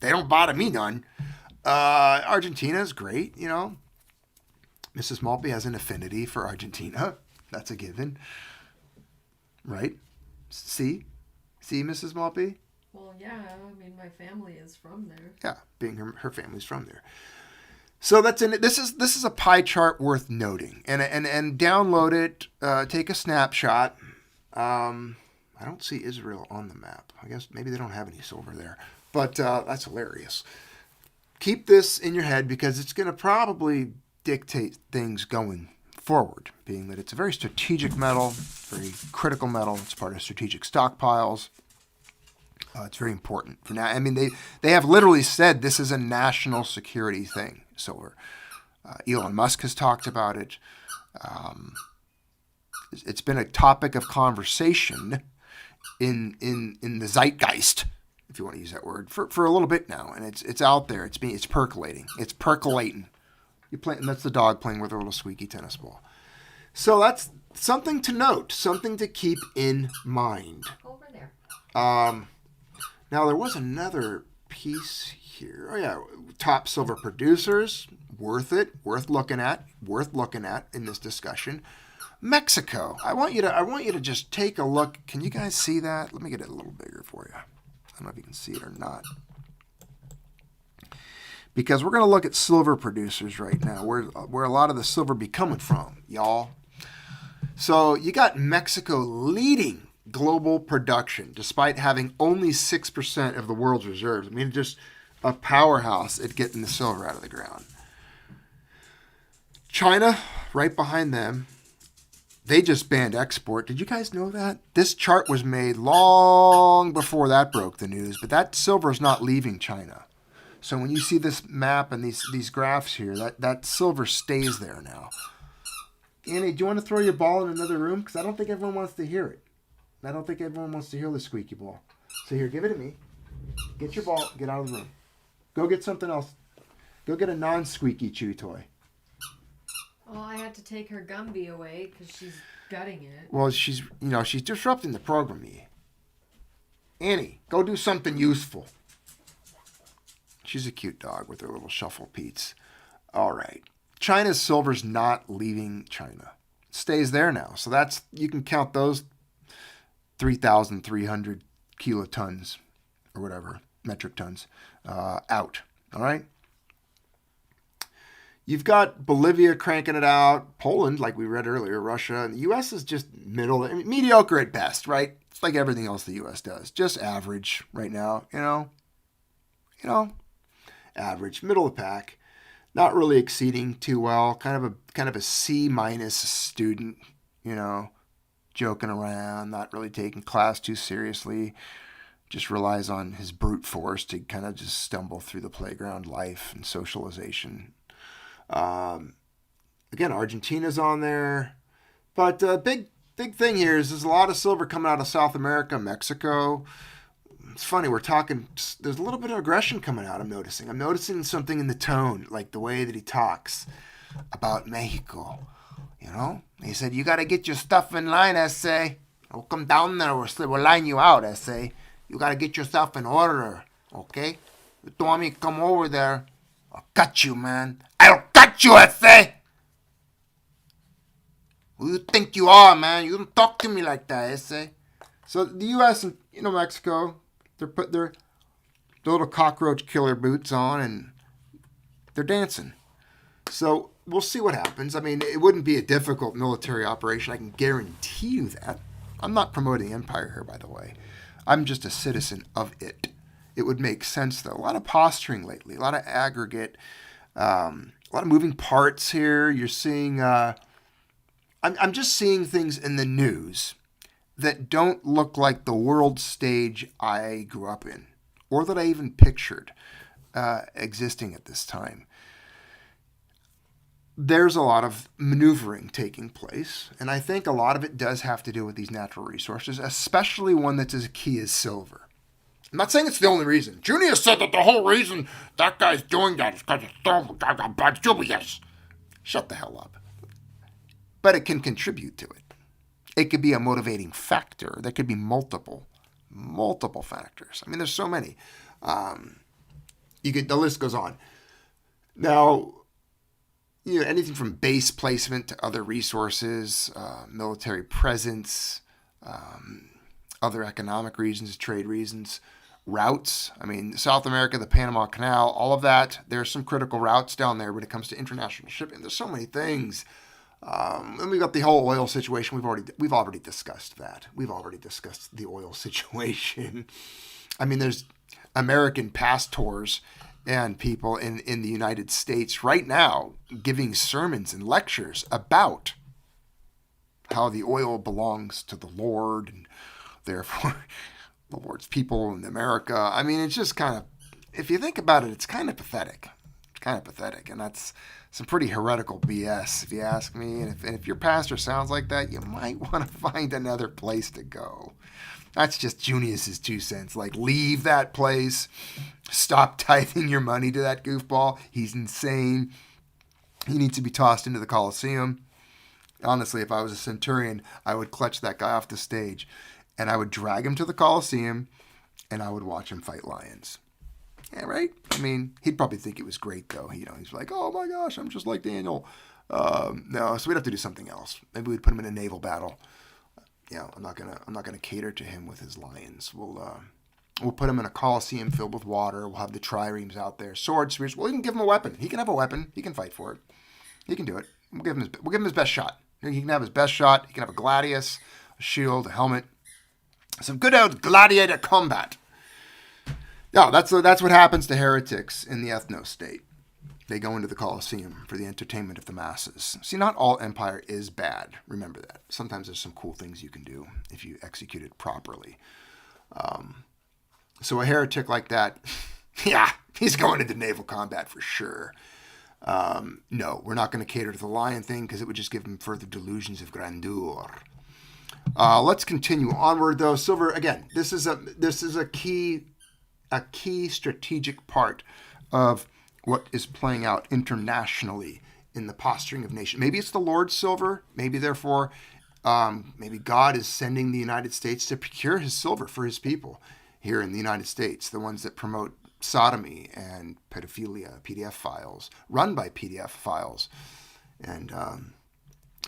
Speaker 7: don't bother me none. Argentina is great, you know. Mrs. Maltby has an affinity for Argentina. That's a given. Right? See, Mrs. Maltby?
Speaker 8: Well, yeah. I mean, my family is from there.
Speaker 7: Yeah, being her family's from there. So that's this is a pie chart worth noting, and download it. Take a snapshot. I don't see Israel on the map. I guess maybe they don't have any silver there, but that's hilarious. Keep this in your head because it's going to probably dictate things going forward, being that it's a very strategic metal, very critical metal. It's part of strategic stockpiles. It's very important for now. I mean, they have literally said this is a national security thing, silver. Elon Musk has talked about it. It's been a topic of conversation in the zeitgeist, if you want to use that word, for a little bit now, and it's out there. It's percolating. It's percolating. And that's the dog playing with a little squeaky tennis ball. So that's something to note, something to keep in mind.
Speaker 8: Over there.
Speaker 7: Now, there was another piece here. Oh, yeah. Top silver producers. Worth looking at in this discussion. Mexico. I want you to just take a look. Can you guys see that? Let me get it a little bigger for you. I don't know if you can see it or not. Because we're going to look at silver producers right now, where a lot of the silver be coming from, y'all. So you got Mexico leading global production, despite having only 6% of the world's reserves. I mean, just a powerhouse at getting the silver out of the ground. China, right behind them, they just banned export. Did you guys know that? This chart was made long before that broke the news, but that silver is not leaving China. So when you see this map and these graphs here, that silver stays there now. Annie, do you want to throw your ball in another room? Because I don't think everyone wants to hear it. I don't think everyone wants to hear the squeaky ball. So here, give it to me. Get your ball. Get out of the room. Go get something else. Go get a non-squeaky chew toy.
Speaker 8: Well, I had to take her Gumby away because she's gutting it.
Speaker 7: Well, she's disrupting the program. Annie, go do something useful. She's a cute dog with her little shuffle peats. All right. China's silver's not leaving China. It stays there now. So you can count those 3,300 kilotons or whatever, metric tons, out. All right. You've got Bolivia cranking it out, Poland, like we read earlier, Russia, and the U.S. is just middle, I mean, mediocre at best, right? It's like everything else the U.S. does, just average right now, average, middle of the pack, not really exceeding too well, kind of a C- student, joking around, not really taking class too seriously, just relies on his brute force to kind of just stumble through the playground life and socialization. Again, Argentina's on there, but big thing here is there's a lot of silver coming out of South America, Mexico. It's funny, there's a little bit of aggression coming out, I'm noticing something in the tone, like the way that he talks about Mexico, He said, you got to get your stuff in line, S.A. Don't come down there, we'll line you out, S.A. You got to get yourself in order, okay? You told me to come over there. I'll cut you, man. I'll cut you, S.A. Who you think you are, man? You don't talk to me like that, S.A. So the U.S. and, Mexico, they're put their little cockroach killer boots on and they're dancing. So we'll see what happens. I mean, it wouldn't be a difficult military operation. I can guarantee you that. I'm not promoting empire here, by the way. I'm just a citizen of it. It would make sense, though. A lot of posturing lately, a lot of aggregate, a lot of moving parts here. You're seeing, I'm just seeing things in the news that don't look like the world stage I grew up in, or that I even pictured existing at this time. There's a lot of maneuvering taking place, and I think a lot of it does have to do with these natural resources, especially one that's as key as silver. I'm not saying it's the only reason. Junius said that the whole reason that guy's doing that is because of Junius. Shut the hell up. But it can contribute to it. It could be a motivating factor. There could be multiple factors. I mean, there's so many. The list goes on. Now, anything from base placement to other resources, military presence, other economic reasons, trade reasons, routes. I mean, South America, the Panama Canal, all of that. There's some critical routes down there when it comes to international shipping. There's so many things. And we've got the whole oil situation. We've already discussed that. We've already discussed the oil situation. I mean, there's American pastors and people in the United States right now giving sermons and lectures about how the oil belongs to the Lord and therefore the Lord's people in America. I mean, it's just kind of, if you think about it, it's kind of pathetic. It's kind of pathetic, and that's some pretty heretical BS, if you ask me. And if your pastor sounds like that, you might want to find another place to go. That's just Junius's 2 cents. Like, leave that place. Stop tithing your money to that goofball. He's insane. He needs to be tossed into the Coliseum. Honestly, if I was a centurion, I would clutch that guy off the stage and I would drag him to the Coliseum and I would watch him fight lions. Yeah, right? I mean, he'd probably think it was great, though. He's like, oh my gosh, I'm just like Daniel. No, so we'd have to do something else. Maybe we'd put him in a naval battle. I'm not gonna cater to him with his lions. We'll put him in a Coliseum filled with water. We'll have the triremes out there, swords, spears. We'll even give him a weapon. He can have a weapon. He can fight for it. He can do it. We'll give him his best shot. He can have his best shot. He can have a gladius, a shield, a helmet, some good old gladiator combat. No, that's what happens to heretics in the ethno-state. They go into the Colosseum for the entertainment of the masses. See, not all empire is bad. Remember that. Sometimes there's some cool things you can do if you execute it properly. So a heretic like that, yeah, he's going into naval combat for sure. No, we're not going to cater to the lion thing because it would just give him further delusions of grandeur. Let's continue onward, though. Silver, again, this is a key strategic part of what is playing out internationally in the posturing of nations. Maybe it's the Lord's silver. Maybe, therefore, maybe God is sending the United States to procure his silver for his people here in the United States, the ones that promote sodomy and pedophilia, PDF files, run by PDF files, and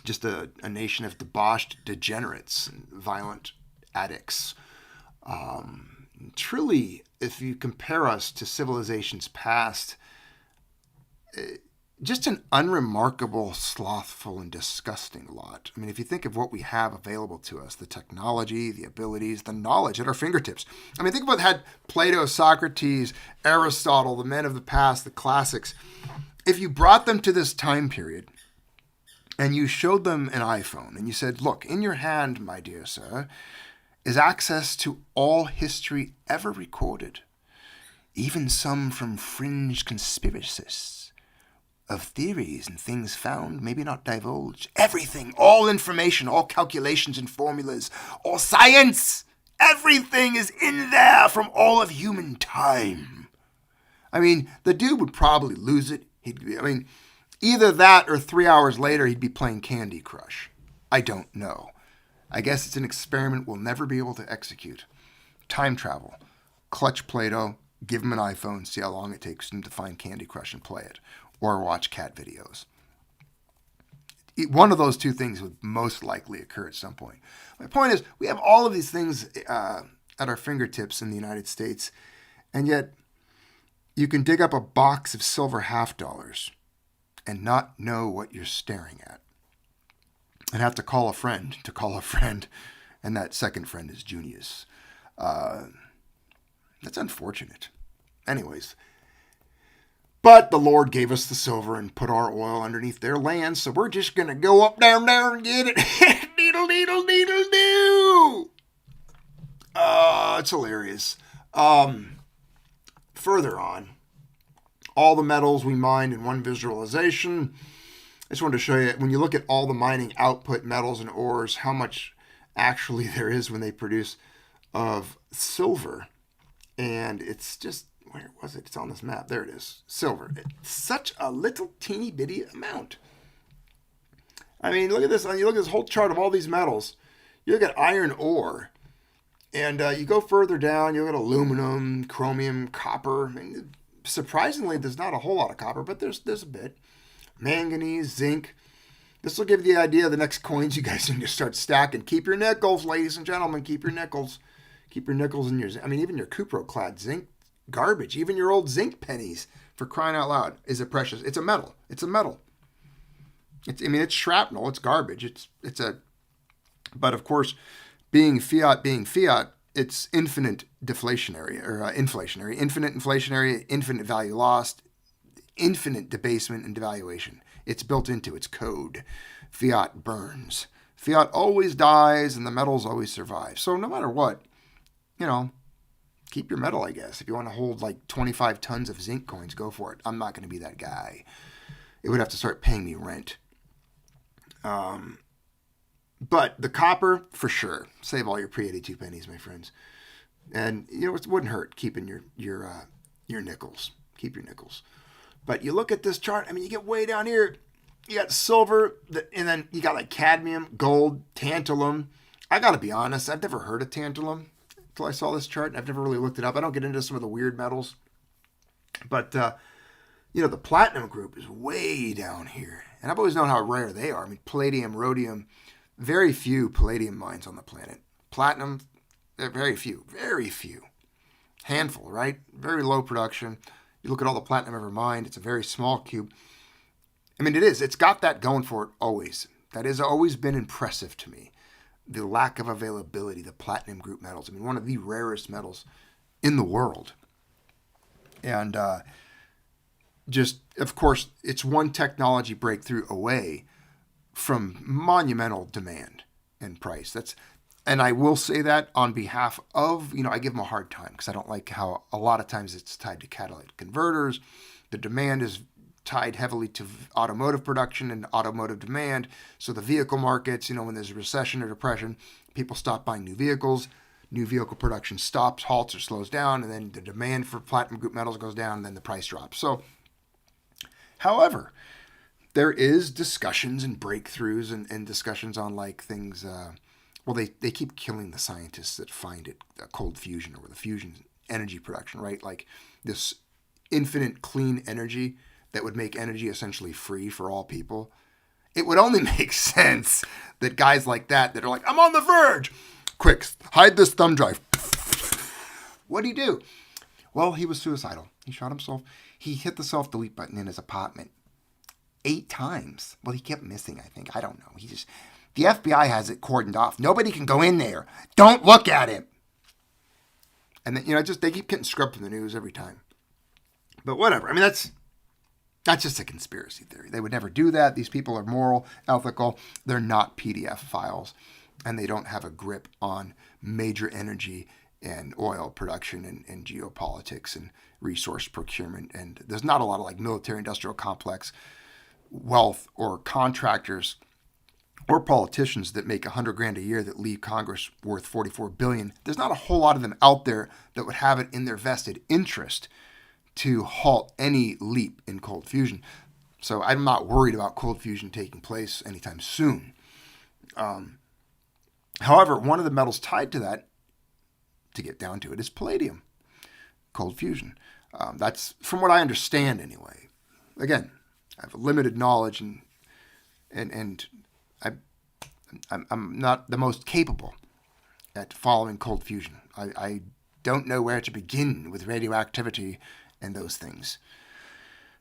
Speaker 7: just a nation of debauched degenerates and violent addicts. Truly, if you compare us to civilizations past, just an unremarkable, slothful, and disgusting lot. I mean, if you think of what we have available to us, the technology, the abilities, the knowledge at our fingertips. I mean, think about had Plato, Socrates, Aristotle, the men of the past, the classics. If you brought them to this time period and you showed them an iPhone and you said, look, in your hand, my dear sir, is access to all history ever recorded, even some from fringe conspiracists, of theories and things found, maybe not divulged. Everything, all information, all calculations and formulas, all science, everything is in there from all of human time. I mean, the dude would probably lose it. Either that or 3 hours later he'd be playing Candy Crush. I don't know. I guess it's an experiment we'll never be able to execute. Time travel. Clutch Plato, give him an iPhone, see how long it takes him to find Candy Crush and play it. Or watch cat videos. One of those two things would most likely occur at some point. My point is, we have all of these things at our fingertips in the United States, and yet you can dig up a box of silver $50 and not know what you're staring at. And have to call a friend, and that second friend is Junius. That's unfortunate. Anyways. But the Lord gave us the silver and put our oil underneath their land, so we're just going to go up, down, down, and get it. Needle, needle, needle, do. It's hilarious. Further on, all the metals we mined in one visualization. I just wanted to show you, when you look at all the mining output metals and ores, how much actually there is when they produce of silver. And it's just, where was it? It's on this map. There it is. Silver. It's such a little teeny bitty amount. I mean, look at this. You look at this whole chart of all these metals. You look at iron ore. And you go further down, you look at aluminum, chromium, copper. I mean, surprisingly, there's not a whole lot of copper, but there's a bit. Manganese, zinc. This will give you the idea of the next coins you guys need to start stacking. Keep your nickels, ladies and gentlemen. Keep your nickels. Keep your nickels in your... I mean, even your cupro-clad zinc. Garbage. Even your old zinc pennies, for crying out loud, is it precious? It's a metal. It's a metal. It's shrapnel. It's garbage. But of course, being fiat, it's infinite deflationary or inflationary, infinite inflationary, infinite value lost, infinite debasement and devaluation. It's built into its code. Fiat burns. Fiat always dies, and the metals always survive. So no matter what, keep your metal, I guess. If you want to hold like 25 tons of zinc coins, go for it. I'm not going to be that guy. It would have to start paying me rent. But the copper, for sure. Save all your pre-82 pennies, my friends. And, it wouldn't hurt keeping your nickels. Keep your nickels. But you look at this chart, I mean, you get way down here. You got silver, and then you got like cadmium, gold, tantalum. I got to be honest, I've never heard of tantalum until I saw this chart. I've never really looked it up. I don't get into some of the weird metals. But, the platinum group is way down here. And I've always known how rare they are. I mean, palladium, rhodium, very few palladium mines on the planet. Platinum, very few. Handful, right? Very low production. You look at all the platinum ever mined, it's a very small cube. I mean, it is. It's got that going for it always. That has always been impressive to me. The lack of availability, the platinum group metals. I mean, one of the rarest metals in the world. And just, of course, it's one technology breakthrough away from monumental demand and price. And I will say that on behalf of, I give them a hard time because I don't like how a lot of times it's tied to catalytic converters. The demand is tied heavily to automotive production and automotive demand. So the vehicle markets, when there's a recession or depression, people stop buying new vehicles. New vehicle production stops, halts, or slows down, and then the demand for platinum group metals goes down, and then the price drops. So, however, there is discussions and breakthroughs and discussions on like things. They keep killing the scientists that find it, cold fusion or the fusion energy production, right? Like this infinite clean energy that would make energy essentially free for all people. It would only make sense that guys like that are like, I'm on the verge. Quick, hide this thumb drive. What did he do? Well, he was suicidal. He shot himself. He hit the self-delete button in his apartment 8 times. Well, he kept missing, I think. I don't know. The FBI has it cordoned off. Nobody can go in there. Don't look at him. And then, they keep getting scrubbed from the news every time. But whatever. I mean, that's just a conspiracy theory. They would never do that. These people are moral, ethical. They're not PDF files. And they don't have a grip on major energy and oil production and geopolitics and resource procurement. And there's not a lot of like military-industrial complex wealth or contractors or politicians that make $100,000 a year that leave Congress worth $44 billion. There's not a whole lot of them out there that would have it in their vested interest to halt any leap in cold fusion. So I'm not worried about cold fusion taking place anytime soon. However, one of the metals tied to that, to get down to it, is palladium, cold fusion. That's from what I understand anyway. Again, I have a limited knowledge and I'm not the most capable at following cold fusion. I don't know where to begin with radioactivity and those things.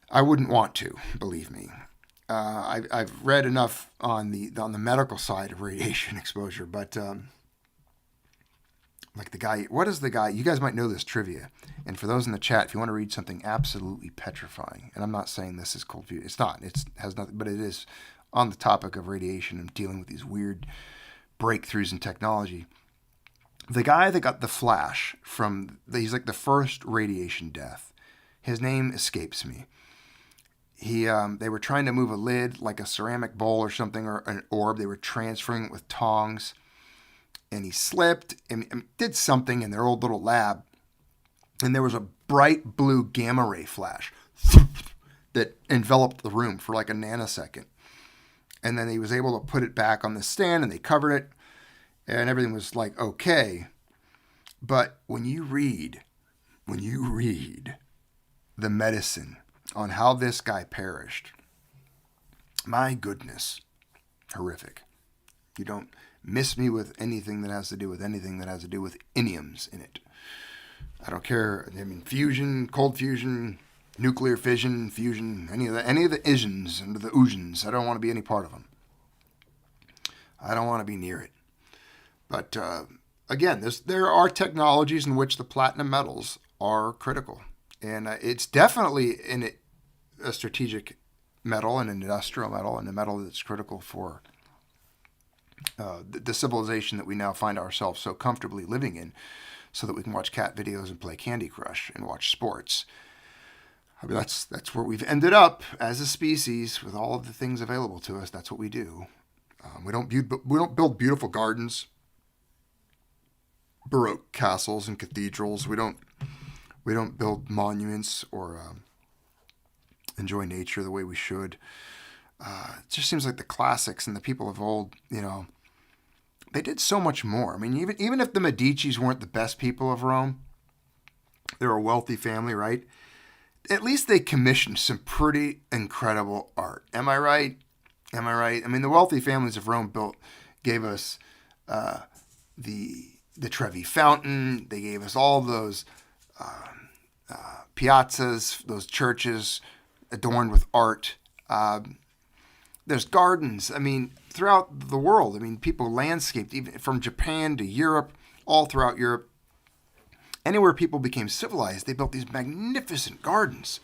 Speaker 7: I wouldn't want to, believe me. I've read enough on the medical side of radiation exposure, but like the guy, what is the guy? You guys might know this trivia. And for those in the chat, if you want to read something absolutely petrifying, and I'm not saying this is cold fusion. It's not. It has nothing, but it is on the topic of radiation and dealing with these weird breakthroughs in technology. The guy that got the flash he's like the first radiation death. His name escapes me. They were trying to move a lid, like a ceramic bowl or something, or an orb. They were transferring it with tongs. And he slipped and did something in their old little lab. And there was a bright blue gamma ray flash that enveloped the room for like a nanosecond. And then he was able to put it back on the stand and they covered it. And everything was like, okay. But when you read the medicine on how this guy perished, my goodness, horrific. You don't miss me with anything that has to do with anything that has to do with iniums in it. I don't care. I mean, fusion, cold fusion, nuclear fission, fusion, any of the issions and the oosians. I don't want to be any part of them. I don't want to be near it. But again, there are technologies in which the platinum metals are critical. And it's definitely a strategic metal, an industrial metal, and a metal that's critical for the civilization that we now find ourselves so comfortably living in, so that we can watch cat videos and play Candy Crush and watch sports. I mean, that's where we've ended up as a species with all of the things available to us. That's what we do. We don't build beautiful gardens, Baroque castles and cathedrals. We don't build monuments or enjoy nature the way we should. It just seems like the classics and the people of old, they did so much more. I mean, even if the Medicis weren't the best people of Rome, they're a wealthy family, right? At least they commissioned some pretty incredible art. Am I right? I mean, the wealthy families of Rome gave us the Trevi Fountain. They gave us all those piazzas, those churches adorned with art. There's gardens. I mean, throughout the world. I mean, people landscaped, even from Japan to Europe, all throughout Europe. Anywhere people became civilized, they built these magnificent gardens.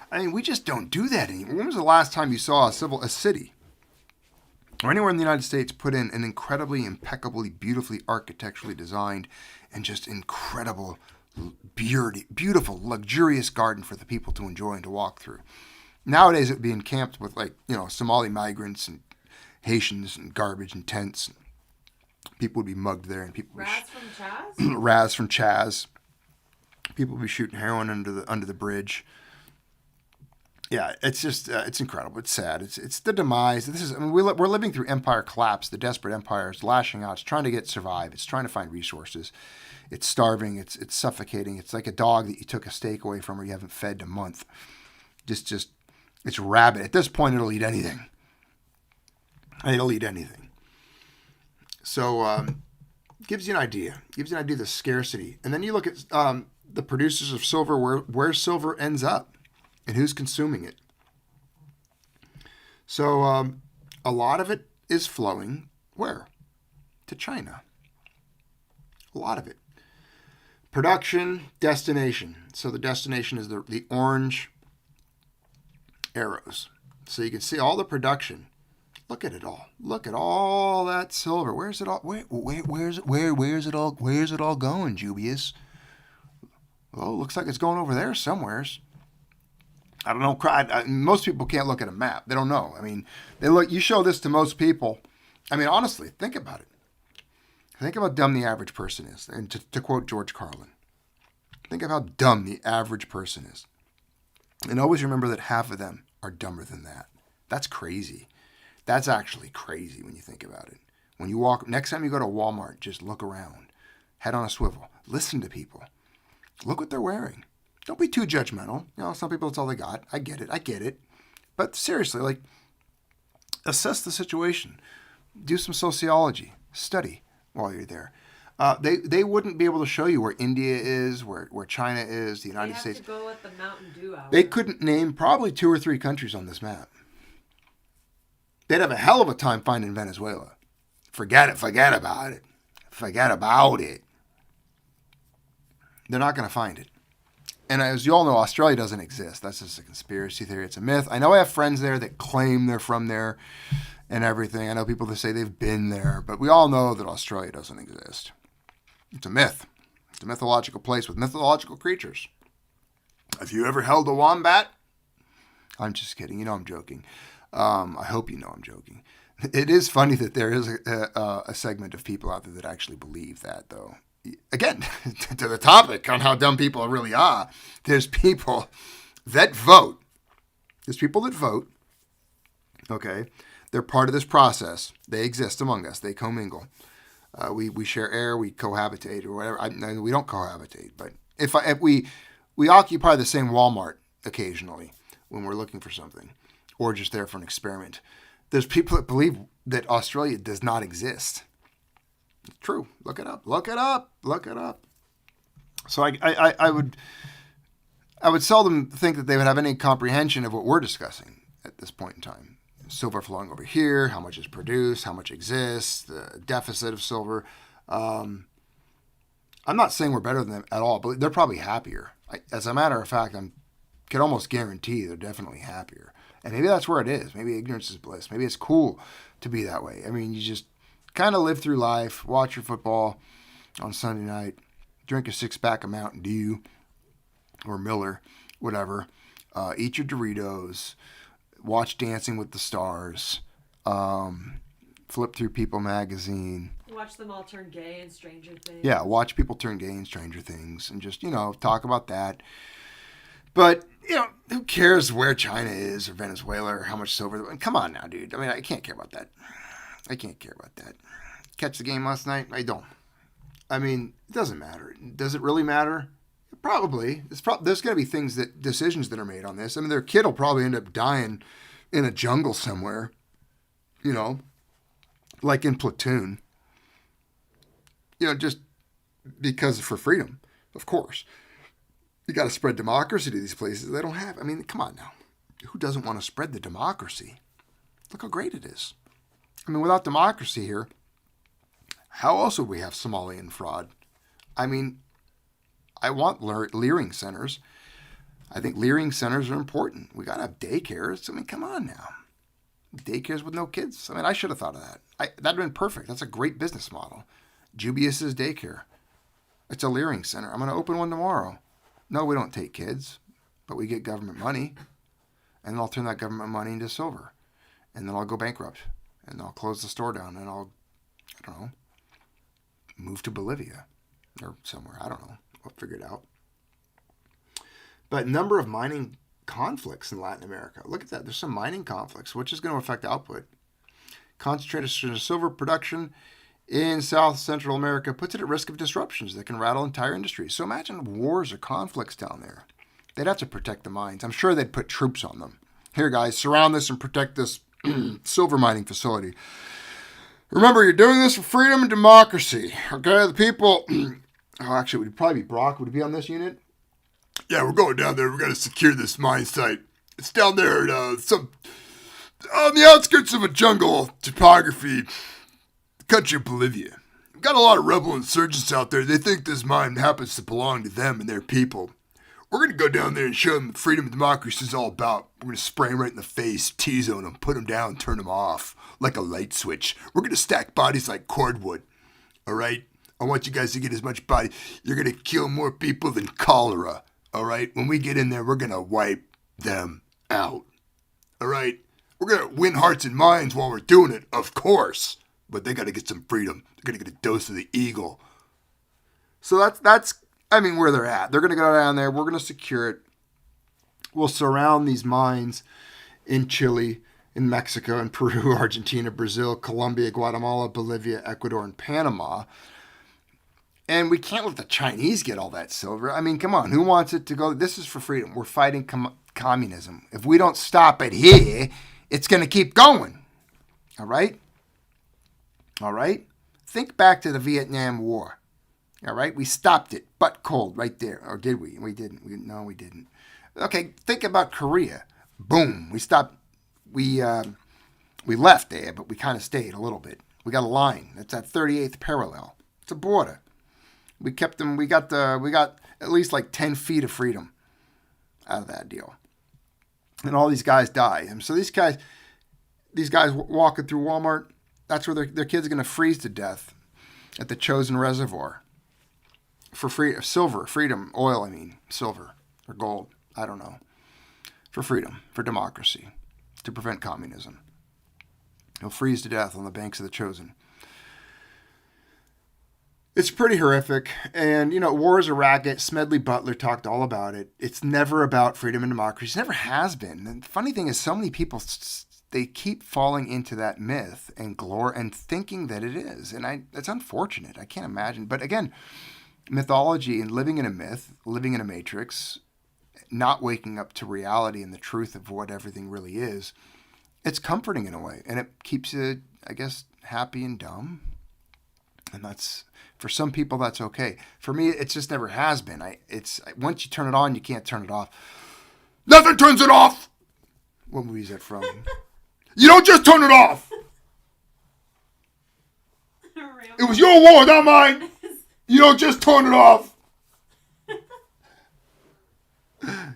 Speaker 7: I mean, we just don't do that anymore. When was the last time you saw a city or anywhere in the United States put in an incredibly, impeccably, beautifully architecturally designed and just incredible, beautiful, luxurious garden for the people to enjoy and to walk through? Nowadays, it would be encamped with Somali migrants and Haitians and garbage and tents. People would be mugged there, and people would
Speaker 8: Raz from Chaz?
Speaker 7: Raz from Chaz. People would be shooting heroin under the bridge. Yeah, it's just it's incredible. It's sad. It's the demise. We're living through empire collapse. The desperate empire is lashing out. It's trying to survive. It's trying to find resources. It's starving. It's suffocating. It's like a dog that you took a steak away from or you haven't fed in a month. Just it's rabid. At this point, it'll eat anything. It'll eat anything. So Gives you an idea. Gives you an idea of the scarcity. And then you look at the producers of silver, where silver ends up and who's consuming it. So a lot of it is flowing where? To China. A lot of it. Production, destination. So the destination is the orange arrows. So you can see all the production. Look at it all. Look at all that silver. Where's it all? Where's it all going, Jubius? Well, looks like it's going over there somewheres. I don't know. Most people can't look at a map. They don't know. I mean, they look. You show this to most people. I mean, honestly, think about it. Think of how dumb the average person is. And to quote George Carlin, think of how dumb the average person is. And always remember that half of them are dumber than that. That's crazy. That's actually crazy when you think about it. When you walk, next time you go to Walmart, just look around. Head on a swivel. Listen to people. Look what they're wearing. Don't be too judgmental. You know, some people, that's all they got. I get it. But seriously, like, assess the situation. Do some sociology. Study while you're there. They wouldn't be able to show you where India is, where China is, the United States.
Speaker 8: They have to go at the Mountain Dew hour.
Speaker 7: They couldn't name probably 2 or 3 countries on this map. They'd have a hell of a time finding Venezuela. Forget about it. They're not going to find it. And as you all know, Australia doesn't exist. That's just a conspiracy theory. It's a myth. I know I have friends there that claim they're from there and everything. I know people that say they've been there, but we all know that Australia doesn't exist. It's a myth. It's a mythological place with mythological creatures. Have you ever held a wombat? I'm just kidding. You know I'm joking. I hope you know I'm joking. It is funny that there is a segment of people out there that actually believe that, though. Again, to the topic on how dumb people really are, there's people that vote. There's people that vote, okay? They're part of this process. They exist among us. They commingle. We share air, we cohabitate, or whatever. We don't cohabitate, but if we occupy the same Walmart occasionally when we're looking for something, or just there for an experiment. There's people that believe that Australia does not exist. It's true. Look it up. So I would seldom think that they would have any comprehension of what we're discussing at this point in time. Silver flowing over here, how much is produced, how much exists, the deficit of silver. I'm not saying we're better than them at all, but they're probably happier. As a matter of fact, I can almost guarantee they're definitely happier. And maybe that's where it is. Maybe ignorance is bliss. Maybe it's cool to be that way. I mean, you just kind of live through life, watch your football on Sunday night, drink a 6-pack of Mountain Dew or Miller, whatever, eat your Doritos, watch Dancing with the Stars, flip through People magazine.
Speaker 8: Watch them all turn gay in Stranger Things.
Speaker 7: Yeah, watch people turn gay in Stranger Things and just, talk about that. But, who cares where China is or Venezuela or how much silver? Come on now, dude. I mean, I can't care about that. Catch the game last night? I don't. I mean, it doesn't matter. Does it really matter? Probably. There's going to be decisions that are made on this. I mean, their kid will probably end up dying in a jungle somewhere, like in Platoon. Just because for freedom, of course. You got to spread democracy to these places. They don't have. I mean, come on now. Who doesn't want to spread the democracy? Look how great it is. I mean, without democracy here, how else would we have Somalian fraud? I mean, I want leering centers. I think leering centers are important. We got to have daycares. I mean, come on now. Daycares with no kids. I mean, I should have thought of that. That'd have been perfect. That's a great business model. Jubius's daycare. It's a leering center. I'm going to open one tomorrow. No, we don't take kids, but we get government money, and then I'll turn that government money into silver, and then I'll go bankrupt, and I'll close the store down, and I don't know, move to Bolivia or somewhere. I don't know. We'll figure it out. But number of mining conflicts in Latin America. Look at that. There's some mining conflicts, which is going to affect output. Concentrated silver production in South Central America puts it at risk of disruptions that can rattle entire industries. So imagine wars or conflicts down there. They'd have to protect the mines. I'm sure they'd put troops on them. Here, guys, surround this and protect this silver mining facility. Remember, you're doing this for freedom and democracy. Okay, the people. Oh, actually, would it probably be Brock? Would it be on this unit? Yeah, we're going down there. We're going to secure this mine site. It's down there at on the outskirts of a jungle topography, the country of Bolivia. We've got a lot of rebel insurgents out there. They think this mine happens to belong to them and their people. We're going to go down there and show them what freedom and democracy is all about. We're going to spray them right in the face, T-zone them, put them down, turn them off like a light switch. We're going to stack bodies like cordwood. All right? I want you guys to get as much body. You're going to kill more people than cholera. All right? When we get in there, we're going to wipe them out. All right? We're going to win hearts and minds while we're doing it, of course. But they got to get some freedom. They're going to get a dose of the eagle. So that's where they're at. They're going to go down there. We're going to secure it. We'll surround these mines in Chile, in Mexico, in Peru, Argentina, Brazil, Colombia, Guatemala, Bolivia, Ecuador, and Panama. And we can't let the Chinese get all that silver. I mean, come on. Who wants it to go? This is for freedom. We're fighting communism. If we don't stop it here, it's going to keep going. All right? All right? Think back to the Vietnam War. All right? We stopped it, butt cold, right there. Or did we? We didn't. No, we didn't. Okay, think about Korea. Boom. We stopped. We left there, but we kind of stayed a little bit. We got a line. That's that 38th parallel. It's a border. We kept them. We got at least like 10 feet of freedom out of that deal. And all these guys die. And so these guys walking through Walmart, that's where their kids are going to freeze to death at the Chosen Reservoir for freedom, oil, silver or gold. I don't know. For freedom, for democracy, to prevent communism. He'll freeze to death on the banks of the Chosen. It's pretty horrific. And, war is a racket. Smedley Butler talked all about it. It's never about freedom and democracy. It never has been. And the funny thing is, so many people, they keep falling into that myth and and thinking that it is. And it's unfortunate. I can't imagine. But again, mythology and living in a myth, living in a matrix, not waking up to reality and the truth of what everything really is, it's comforting in a way. And it keeps you, I guess, happy and dumb. And for some people, that's okay. For me, it just never has been. Once you turn it on, you can't turn it off. Nothing turns it off! What movie is that from? You don't just turn it off! It was your war, not mine! You don't just turn it off!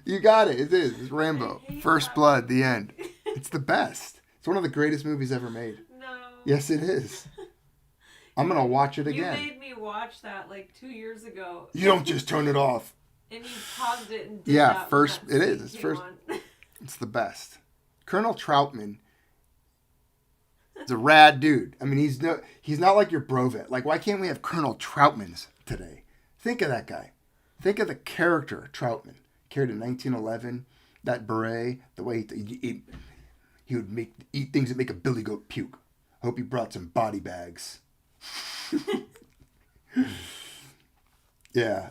Speaker 7: You got it. It is. It's Rambo. First Blood, the end. It's the best. It's one of the greatest movies ever made.
Speaker 8: No.
Speaker 7: Yes, it is. I'm going to watch it again.
Speaker 8: You made me watch that like 2 years ago.
Speaker 7: You don't just turn it off.
Speaker 8: And you paused it and did that.
Speaker 7: It is. It's first. It's the best. Colonel Troutman is a rad dude. He's not like your Brovet. Like, why can't we have Colonel Troutmans today? Think of that guy. Think of the character Troutman. Carried in 1911. That beret, the way he would eat things that make a billy goat puke. Hope he brought some body bags. Yeah.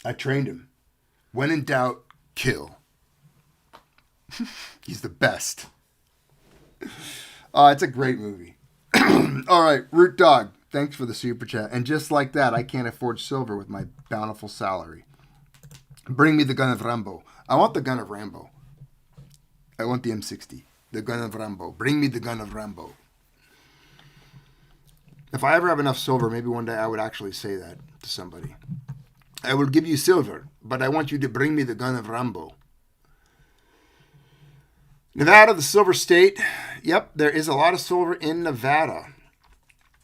Speaker 7: I trained him. When in doubt, kill. He's the best. It's a great movie. All right, Root Dog, thanks for the super chat. And just like that, I can't afford silver with my bountiful salary. Bring me the gun of Rambo. I want the gun of Rambo. I want the M60. The gun of Rambo. Bring me the gun of Rambo. If I ever have enough silver, maybe one day I would actually say that to somebody. I will give you silver, but I want you to bring me the gun of Rambo. Nevada, the silver state. Yep, there is a lot of silver in Nevada.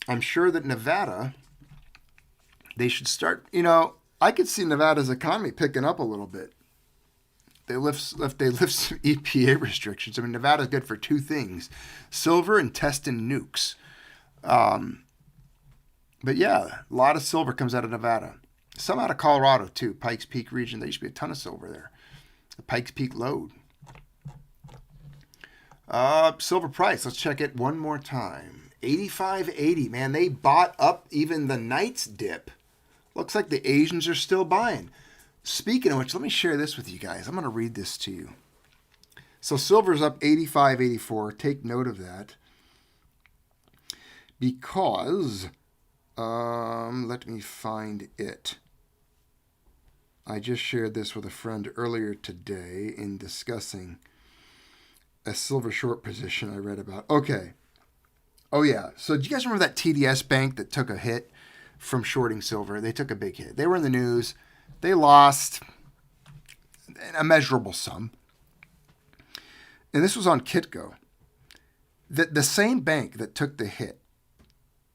Speaker 7: I'm sure that Nevada, they should start, I could see Nevada's economy picking up a little bit. They lift some EPA restrictions. Nevada's good for two things: silver and testing nukes. But yeah, a lot of silver comes out of Nevada. Some out of Colorado too. Pikes Peak region. There used to be a ton of silver there. The Pikes Peak lode. Silver price. Let's check it one more time. $85.80. Man, they bought up even the night's dip. Looks like the Asians are still buying. Speaking of which, let me share this with you guys. I'm going to read this to you. So silver's up $85.84. Take note of that. because, let me find it. I just shared this with a friend earlier today in discussing a silver short position I read about. Okay. Oh, yeah. So do you guys remember that TDS bank that took a hit from shorting silver? They took a big hit. They were in the news. They lost a measurable sum. And this was on Kitco. The same bank that took the hit,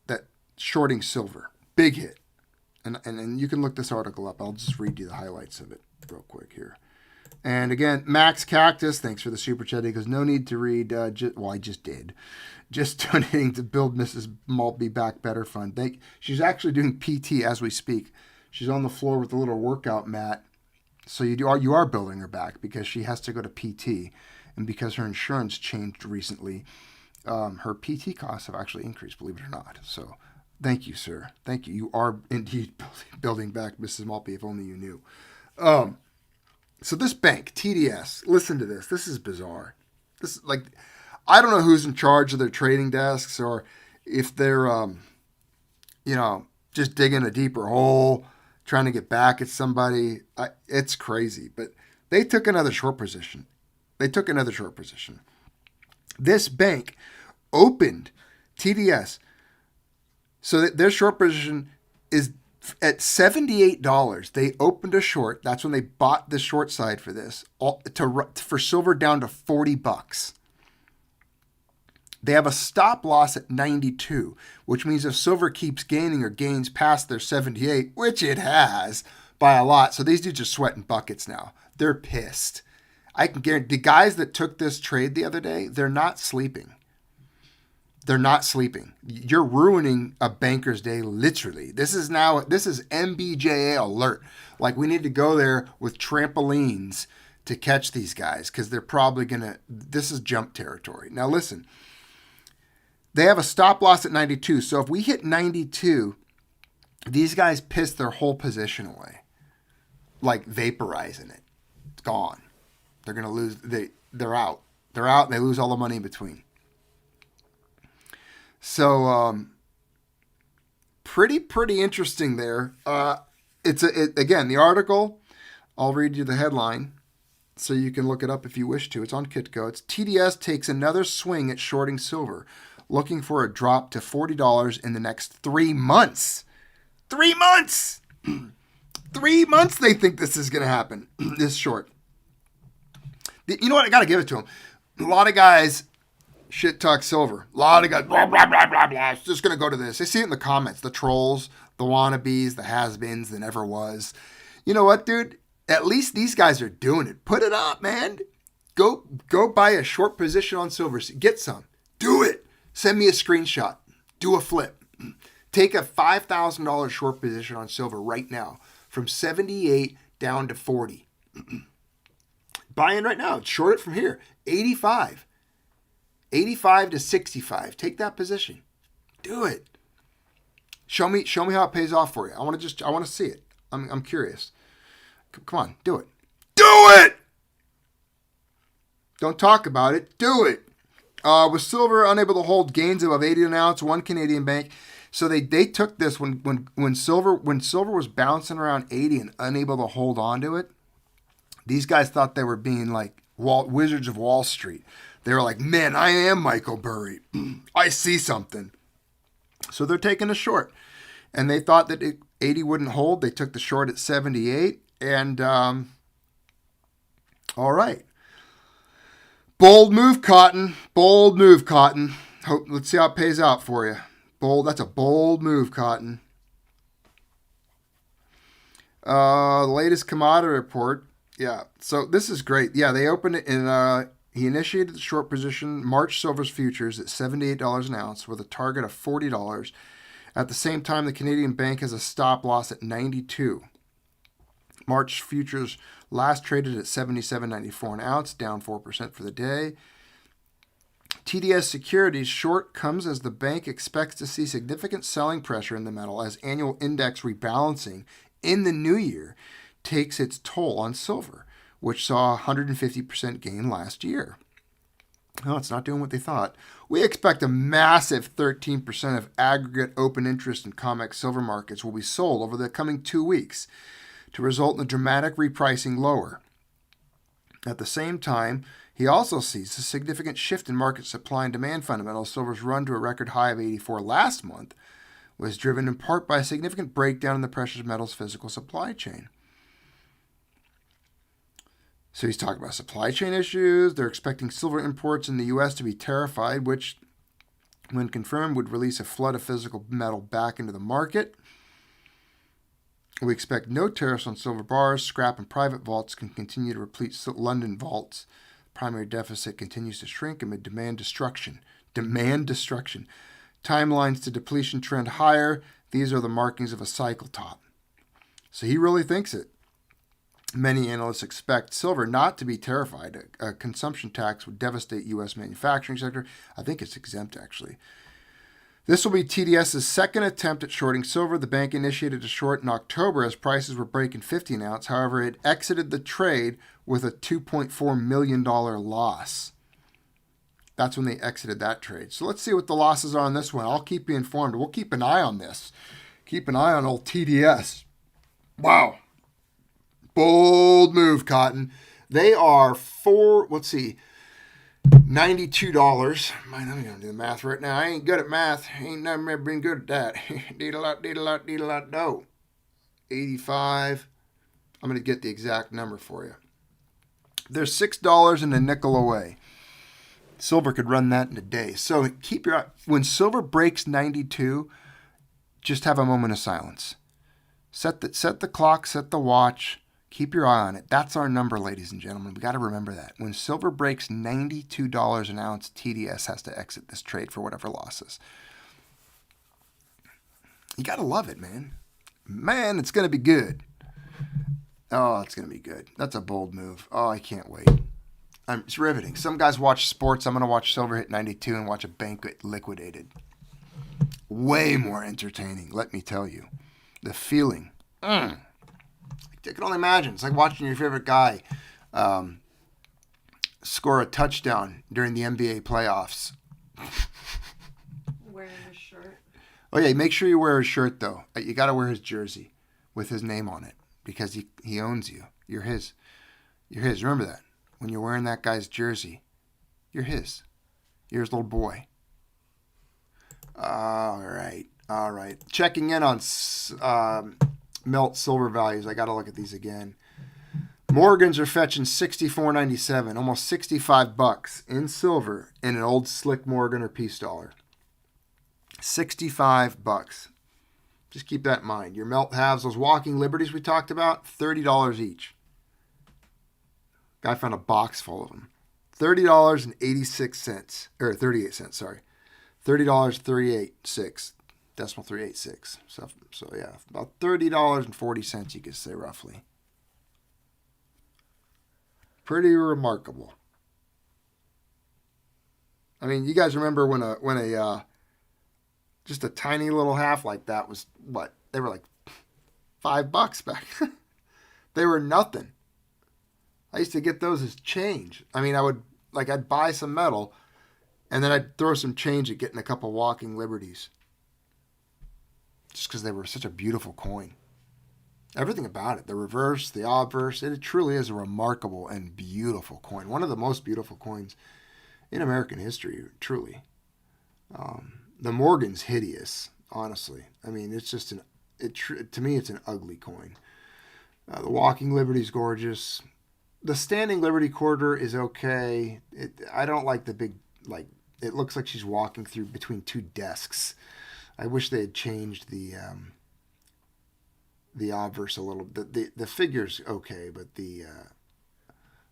Speaker 7: that shorting silver, big hit. And you can look this article up. I'll just read you the highlights of it real quick here. And again, Max Cactus, thanks for the super chat. He goes, no need to read. I just did. Just donating to build Mrs. Maltby Back Better Fund. She's actually doing PT as we speak. She's on the floor with a little workout mat. So you are building her back because she has to go to PT. And because her insurance changed recently, her PT costs have actually increased, believe it or not. So thank you, sir. Thank you. You are indeed building back Mrs. Maltby, if only you knew. So this bank, TDS, listen to this. This is bizarre. This is like, I don't know who's in charge of their trading desks or if they're, just digging a deeper hole, trying to get back at somebody. It's crazy. But they took another short position. This bank opened TDS so that their short position is at $78. They opened a short. That's when they bought the short side for this, for silver down to $40. They have a stop loss at 92, which means if silver keeps gaining or gains past their 78, which it has by a lot. So these dudes are sweating buckets now. They're pissed. I can guarantee the guys that took this trade the other day, they're not sleeping. You're ruining a banker's day, literally. This is MBJA alert. Like, we need to go there with trampolines to catch these guys because they're probably this is jump territory. Now, listen, they have a stop loss at 92. So if we hit 92, these guys piss their whole position away, like vaporizing it. It's gone. They're going to lose. They're out. They're out, and they lose all the money in between. So, pretty interesting there. Again, the article, I'll read you the headline so you can look it up if you wish to. It's on Kitco. It's TDS takes another swing at shorting silver, looking for a drop to $40 in the next 3 months. 3 months! 3 months they think this is going to happen, this short. You know what? I got to give it to them. A lot of guys shit talk silver. A lot of guys, blah, blah, blah, blah, blah. It's just going to go to this. I see it in the comments. The trolls, the wannabes, the has-beens, the never was. You know what, dude? At least these guys are doing it. Put it up, man. Go buy a short position on silver. Get some. Do it. Send me a screenshot. Do a flip. Take a $5,000 short position on silver right now from 78 down to 40. Buy in right now. Short it from here. 85. 85 to 65. Take that position. Do it. Show me how it pays off for you. I want to see it. I'm curious. Come on, do it. Do it! Don't talk about it. Do it. With silver unable to hold gains above 80 an ounce, one Canadian bank. So they took this when silver was bouncing around 80 and unable to hold on to it. These guys thought they were being like Wizards of Wall Street. They were like, man, I am Michael Burry. I see something. So they're taking a short. And they thought that 80 wouldn't hold. They took the short at 78. And, all right. Bold move, Cotton. Bold move, Cotton. Let's see how it pays out for you. That's a bold move, Cotton. The latest commodity report. Yeah, so this is great. Yeah, they opened it in, he initiated the short position, March silver's futures at $78 an ounce with a target of $40. At the same time, the Canadian bank has a stop loss at 92. March futures last traded at $77.94 an ounce, down 4% for the day. TDS Securities short comes as the bank expects to see significant selling pressure in the metal as annual index rebalancing in the new year takes its toll on silver, which saw a 150% gain last year. Oh, it's not doing what they thought. We expect a massive 13% of aggregate open interest in COMEX silver markets will be sold over the coming 2 weeks to result in a dramatic repricing lower. At the same time, he also sees a significant shift in market supply and demand fundamentals. Silver's run to a record high of 84 last month was driven in part by a significant breakdown in the precious metals physical supply chain. So he's talking about supply chain issues. They're expecting silver imports in the U.S. to be tarified, which, when confirmed, would release a flood of physical metal back into the market. We expect no tariffs on silver bars. Scrap and private vaults can continue to replete London vaults. Primary deficit continues to shrink amid demand destruction. Timelines to depletion trend higher. These are the markings of a cycle top. So he really thinks it. Many analysts expect silver not to be tarified. A consumption tax would devastate U.S. manufacturing sector. I think it's exempt, actually. This will be TDS's second attempt at shorting silver. The bank initiated a short in October as prices were breaking 50 an ounce. However, it exited the trade with a $2.4 million loss. That's when they exited that trade. So let's see what the losses are on this one. I'll keep you informed. We'll keep an eye on this. Keep an eye on old TDS. Wow. Bold move, Cotton. They are $92. I'm going to do the math right now. I ain't good at math. Ain't never been good at that. Deed-a-lot, no. 85. I'm going to get the exact number for you. They're $6 and a nickel away. Silver could run that in a day. So keep your eye. When silver breaks 92, just have a moment of silence. Set the clock, set the watch. Keep your eye on it. That's our number, ladies and gentlemen. We got to remember that. When silver breaks $92 an ounce, TDS has to exit this trade for whatever losses. You got to love it, man. Man, it's going to be good. Oh, it's going to be good. That's a bold move. Oh, I can't wait. It's riveting. Some guys watch sports. I'm going to watch silver hit 92 and watch a bank get liquidated. Way more entertaining, let me tell you. The feeling. I can only imagine. It's like watching your favorite guy score a touchdown during the NBA playoffs.
Speaker 8: Wearing his shirt.
Speaker 7: Oh, yeah. Make sure you wear his shirt, though. You got to wear his jersey with his name on it because he owns you. You're his. You're his. Remember that. When you're wearing that guy's jersey, you're his. You're his little boy. All right. Checking in on melt silver values. I got to look at these again. Morgans are fetching $64.97, almost $65 in silver in an old slick Morgan or peace dollar. $65. Just keep that in mind. Your melt halves, those walking liberties we talked about, $30 each. Guy found a box full of them. $30.86, or 38 cents, sorry. $30.386, decimal 386. So yeah, about $30.40 you could say roughly. Pretty remarkable. I mean, you guys remember when a just a tiny little half like that was what? They were like $5 back. They were nothing. I used to get those as change. I mean, I'd buy some metal and then I'd throw some change at getting a couple walking liberties. Just because they were such a beautiful coin. Everything about it, the reverse, the obverse, it truly is a remarkable and beautiful coin. One of the most beautiful coins in American history, truly. The Morgan's hideous, honestly. I mean, it's just to me, it's an ugly coin. The walking liberty's gorgeous. The standing liberty quarter is okay. I don't like the big, it looks like she's walking through between two desks. I wish they had changed the obverse a little. The figure's okay, but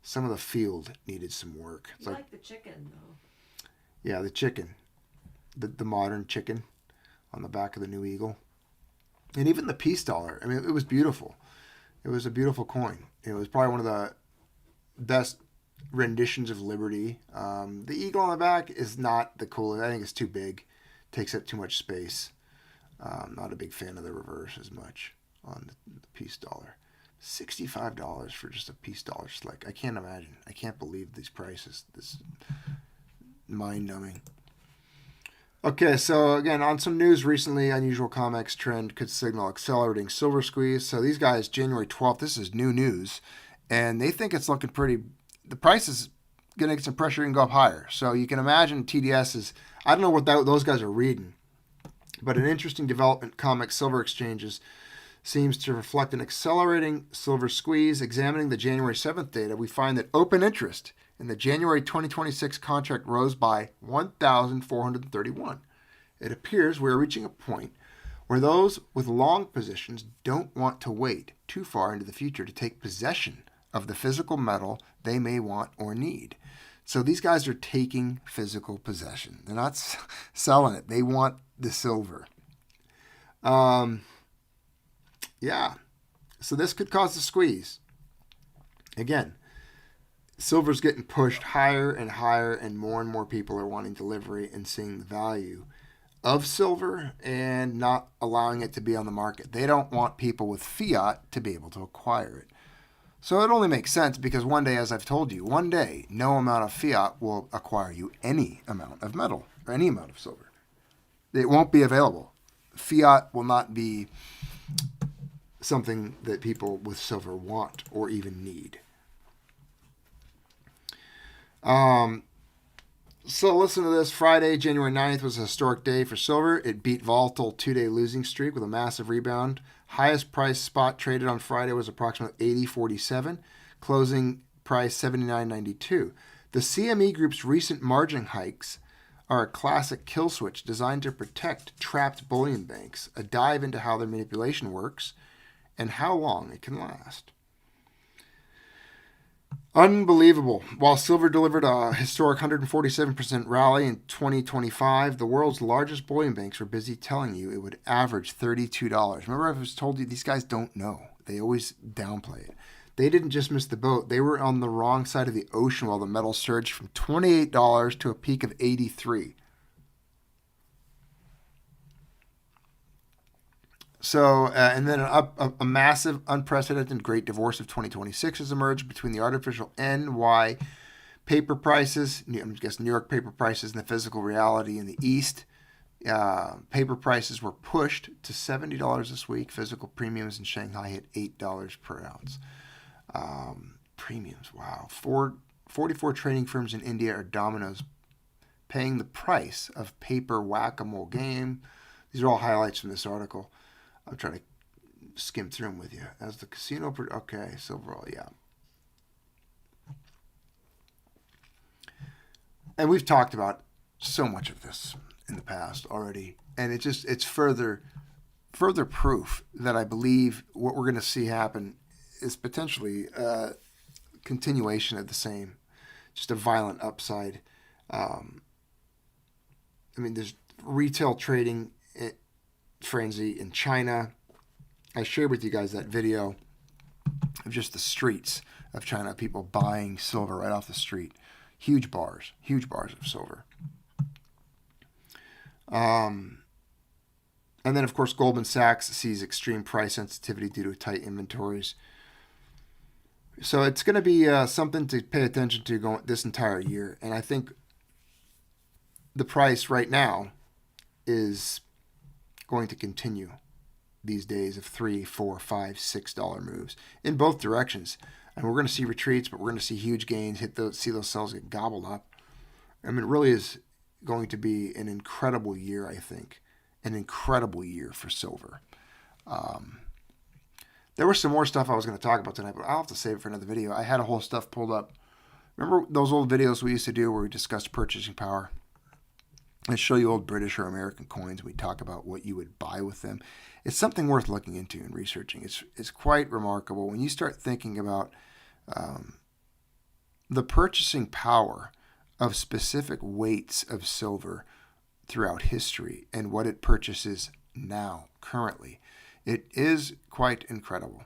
Speaker 7: some of the field needed some work.
Speaker 8: You like the chicken, though.
Speaker 7: Yeah, the chicken. The modern chicken on the back of the New Eagle. And even the peace dollar. I mean, it was beautiful. It was a beautiful coin. It was probably one of the best renditions of liberty. The eagle on the back is not the coolest. I think it's too big. Takes up too much space. Not a big fan of the reverse as much on the peace dollar. $65 for just a peace dollar slick. I can't imagine. I can't believe these prices. mind-numbing. Okay, so again, on some news recently, unusual COMEX trend could signal accelerating silver squeeze. So these guys, January 12th, this is new news, and they think it's looking pretty. The price is going to get some pressure and go up higher. So you can imagine TDS is, I don't know what those guys are reading, but an interesting development, COMEX silver exchanges seems to reflect an accelerating silver squeeze. Examining the January 7th data, we find that open interest in the January 2026 contract rose by 1,431. It appears we're reaching a point where those with long positions don't want to wait too far into the future to take possession of the physical metal they may want or need. So these guys are taking physical possession. They're not selling it. They want the silver. Yeah. So this could cause a squeeze. Again, silver's getting pushed higher and higher, and more people are wanting delivery and seeing the value of silver and not allowing it to be on the market. They don't want people with fiat to be able to acquire it. So it only makes sense because one day, as I've told you, one day no amount of fiat will acquire you any amount of metal or any amount of silver. It won't be available. Fiat will not be something that people with silver want or even need. So listen to this. Friday, January 9th was a historic day for silver. It beat volatile 2-day losing streak with a massive rebound. Highest price spot traded on Friday was approximately 80.47. Closing price 79.92. The CME Group's recent margin hikes are a classic kill switch designed to protect trapped bullion banks. A dive into how their manipulation works and how long it can last. Unbelievable. While silver delivered a historic 147% rally in 2025, the world's largest bullion banks were busy telling you it would average $32. Remember, I was told you these guys don't know. They always downplay it. They didn't just miss the boat. They were on the wrong side of the ocean while the metal surged from $28 to a peak of $83. So, and then a massive, unprecedented great divorce of 2026 has emerged between the artificial NY paper prices, I'm guessing New York paper prices, and the physical reality in the East. Paper prices were pushed to $70 this week. Physical premiums in Shanghai hit $8 per ounce. Premiums, wow. 44 trading firms in India are dominoes, paying the price of paper whack-a-mole game. These are all highlights from this article. I'll try to skim through them with you. As the casino, okay, so overall, yeah. And we've talked about so much of this in the past already, and it's further proof that I believe what we're going to see happen is potentially a continuation of the same, just a violent upside. I mean, there's retail trading frenzy in China. I shared with you guys that video of just the streets of China, people buying silver right off the street. Huge bars of silver. And then, of course, Goldman Sachs sees extreme price sensitivity due to tight inventories. So it's going to be something to pay attention to going this entire year. And I think the price right now is going to continue these days of $3, $4, $5, $6 moves in both directions. And we're going to see retreats, but we're going to see huge gains, see those sells get gobbled up. I mean, it really is going to be an incredible year, I think. An incredible year for silver. There was some more stuff I was going to talk about tonight, but I'll have to save it for another video. I had a whole stuff pulled up. Remember those old videos we used to do where we discussed purchasing power? I show you old British or American coins. We talk about what you would buy with them. It's something worth looking into and researching. It's quite remarkable when you start thinking about the purchasing power of specific weights of silver throughout history and what it purchases now, currently. It is quite incredible.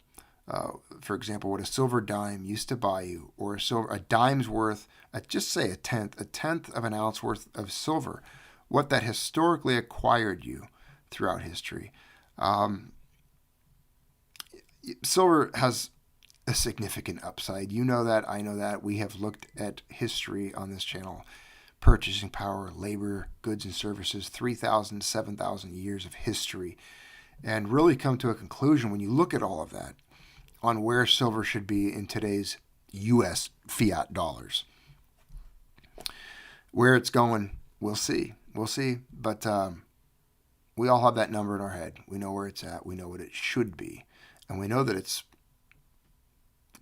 Speaker 7: For example, what a silver dime used to buy you, or a dime's worth, just say a tenth of an ounce worth of silver, what that historically acquired you throughout history. Silver has a significant upside. You know that, I know that. We have looked at history on this channel purchasing power, labor, goods and services, 3,000, 7,000 years of history, and really come to a conclusion when you look at all of that on where silver should be in today's U.S. fiat dollars. Where it's going, we'll see. We'll see. But we all have that number in our head. We know where it's at. We know what it should be. And we know that it's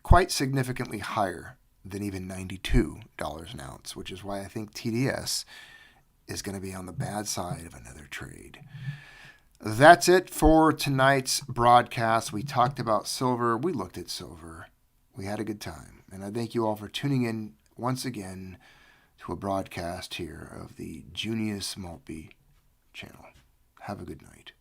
Speaker 7: quite significantly higher than even $92 an ounce, which is why I think TDS is going to be on the bad side of another trade. That's it for tonight's broadcast. We talked about silver. We looked at silver. We had a good time. And I thank you all for tuning in once again to a broadcast here of the Junius Maltby Channel. Have a good night.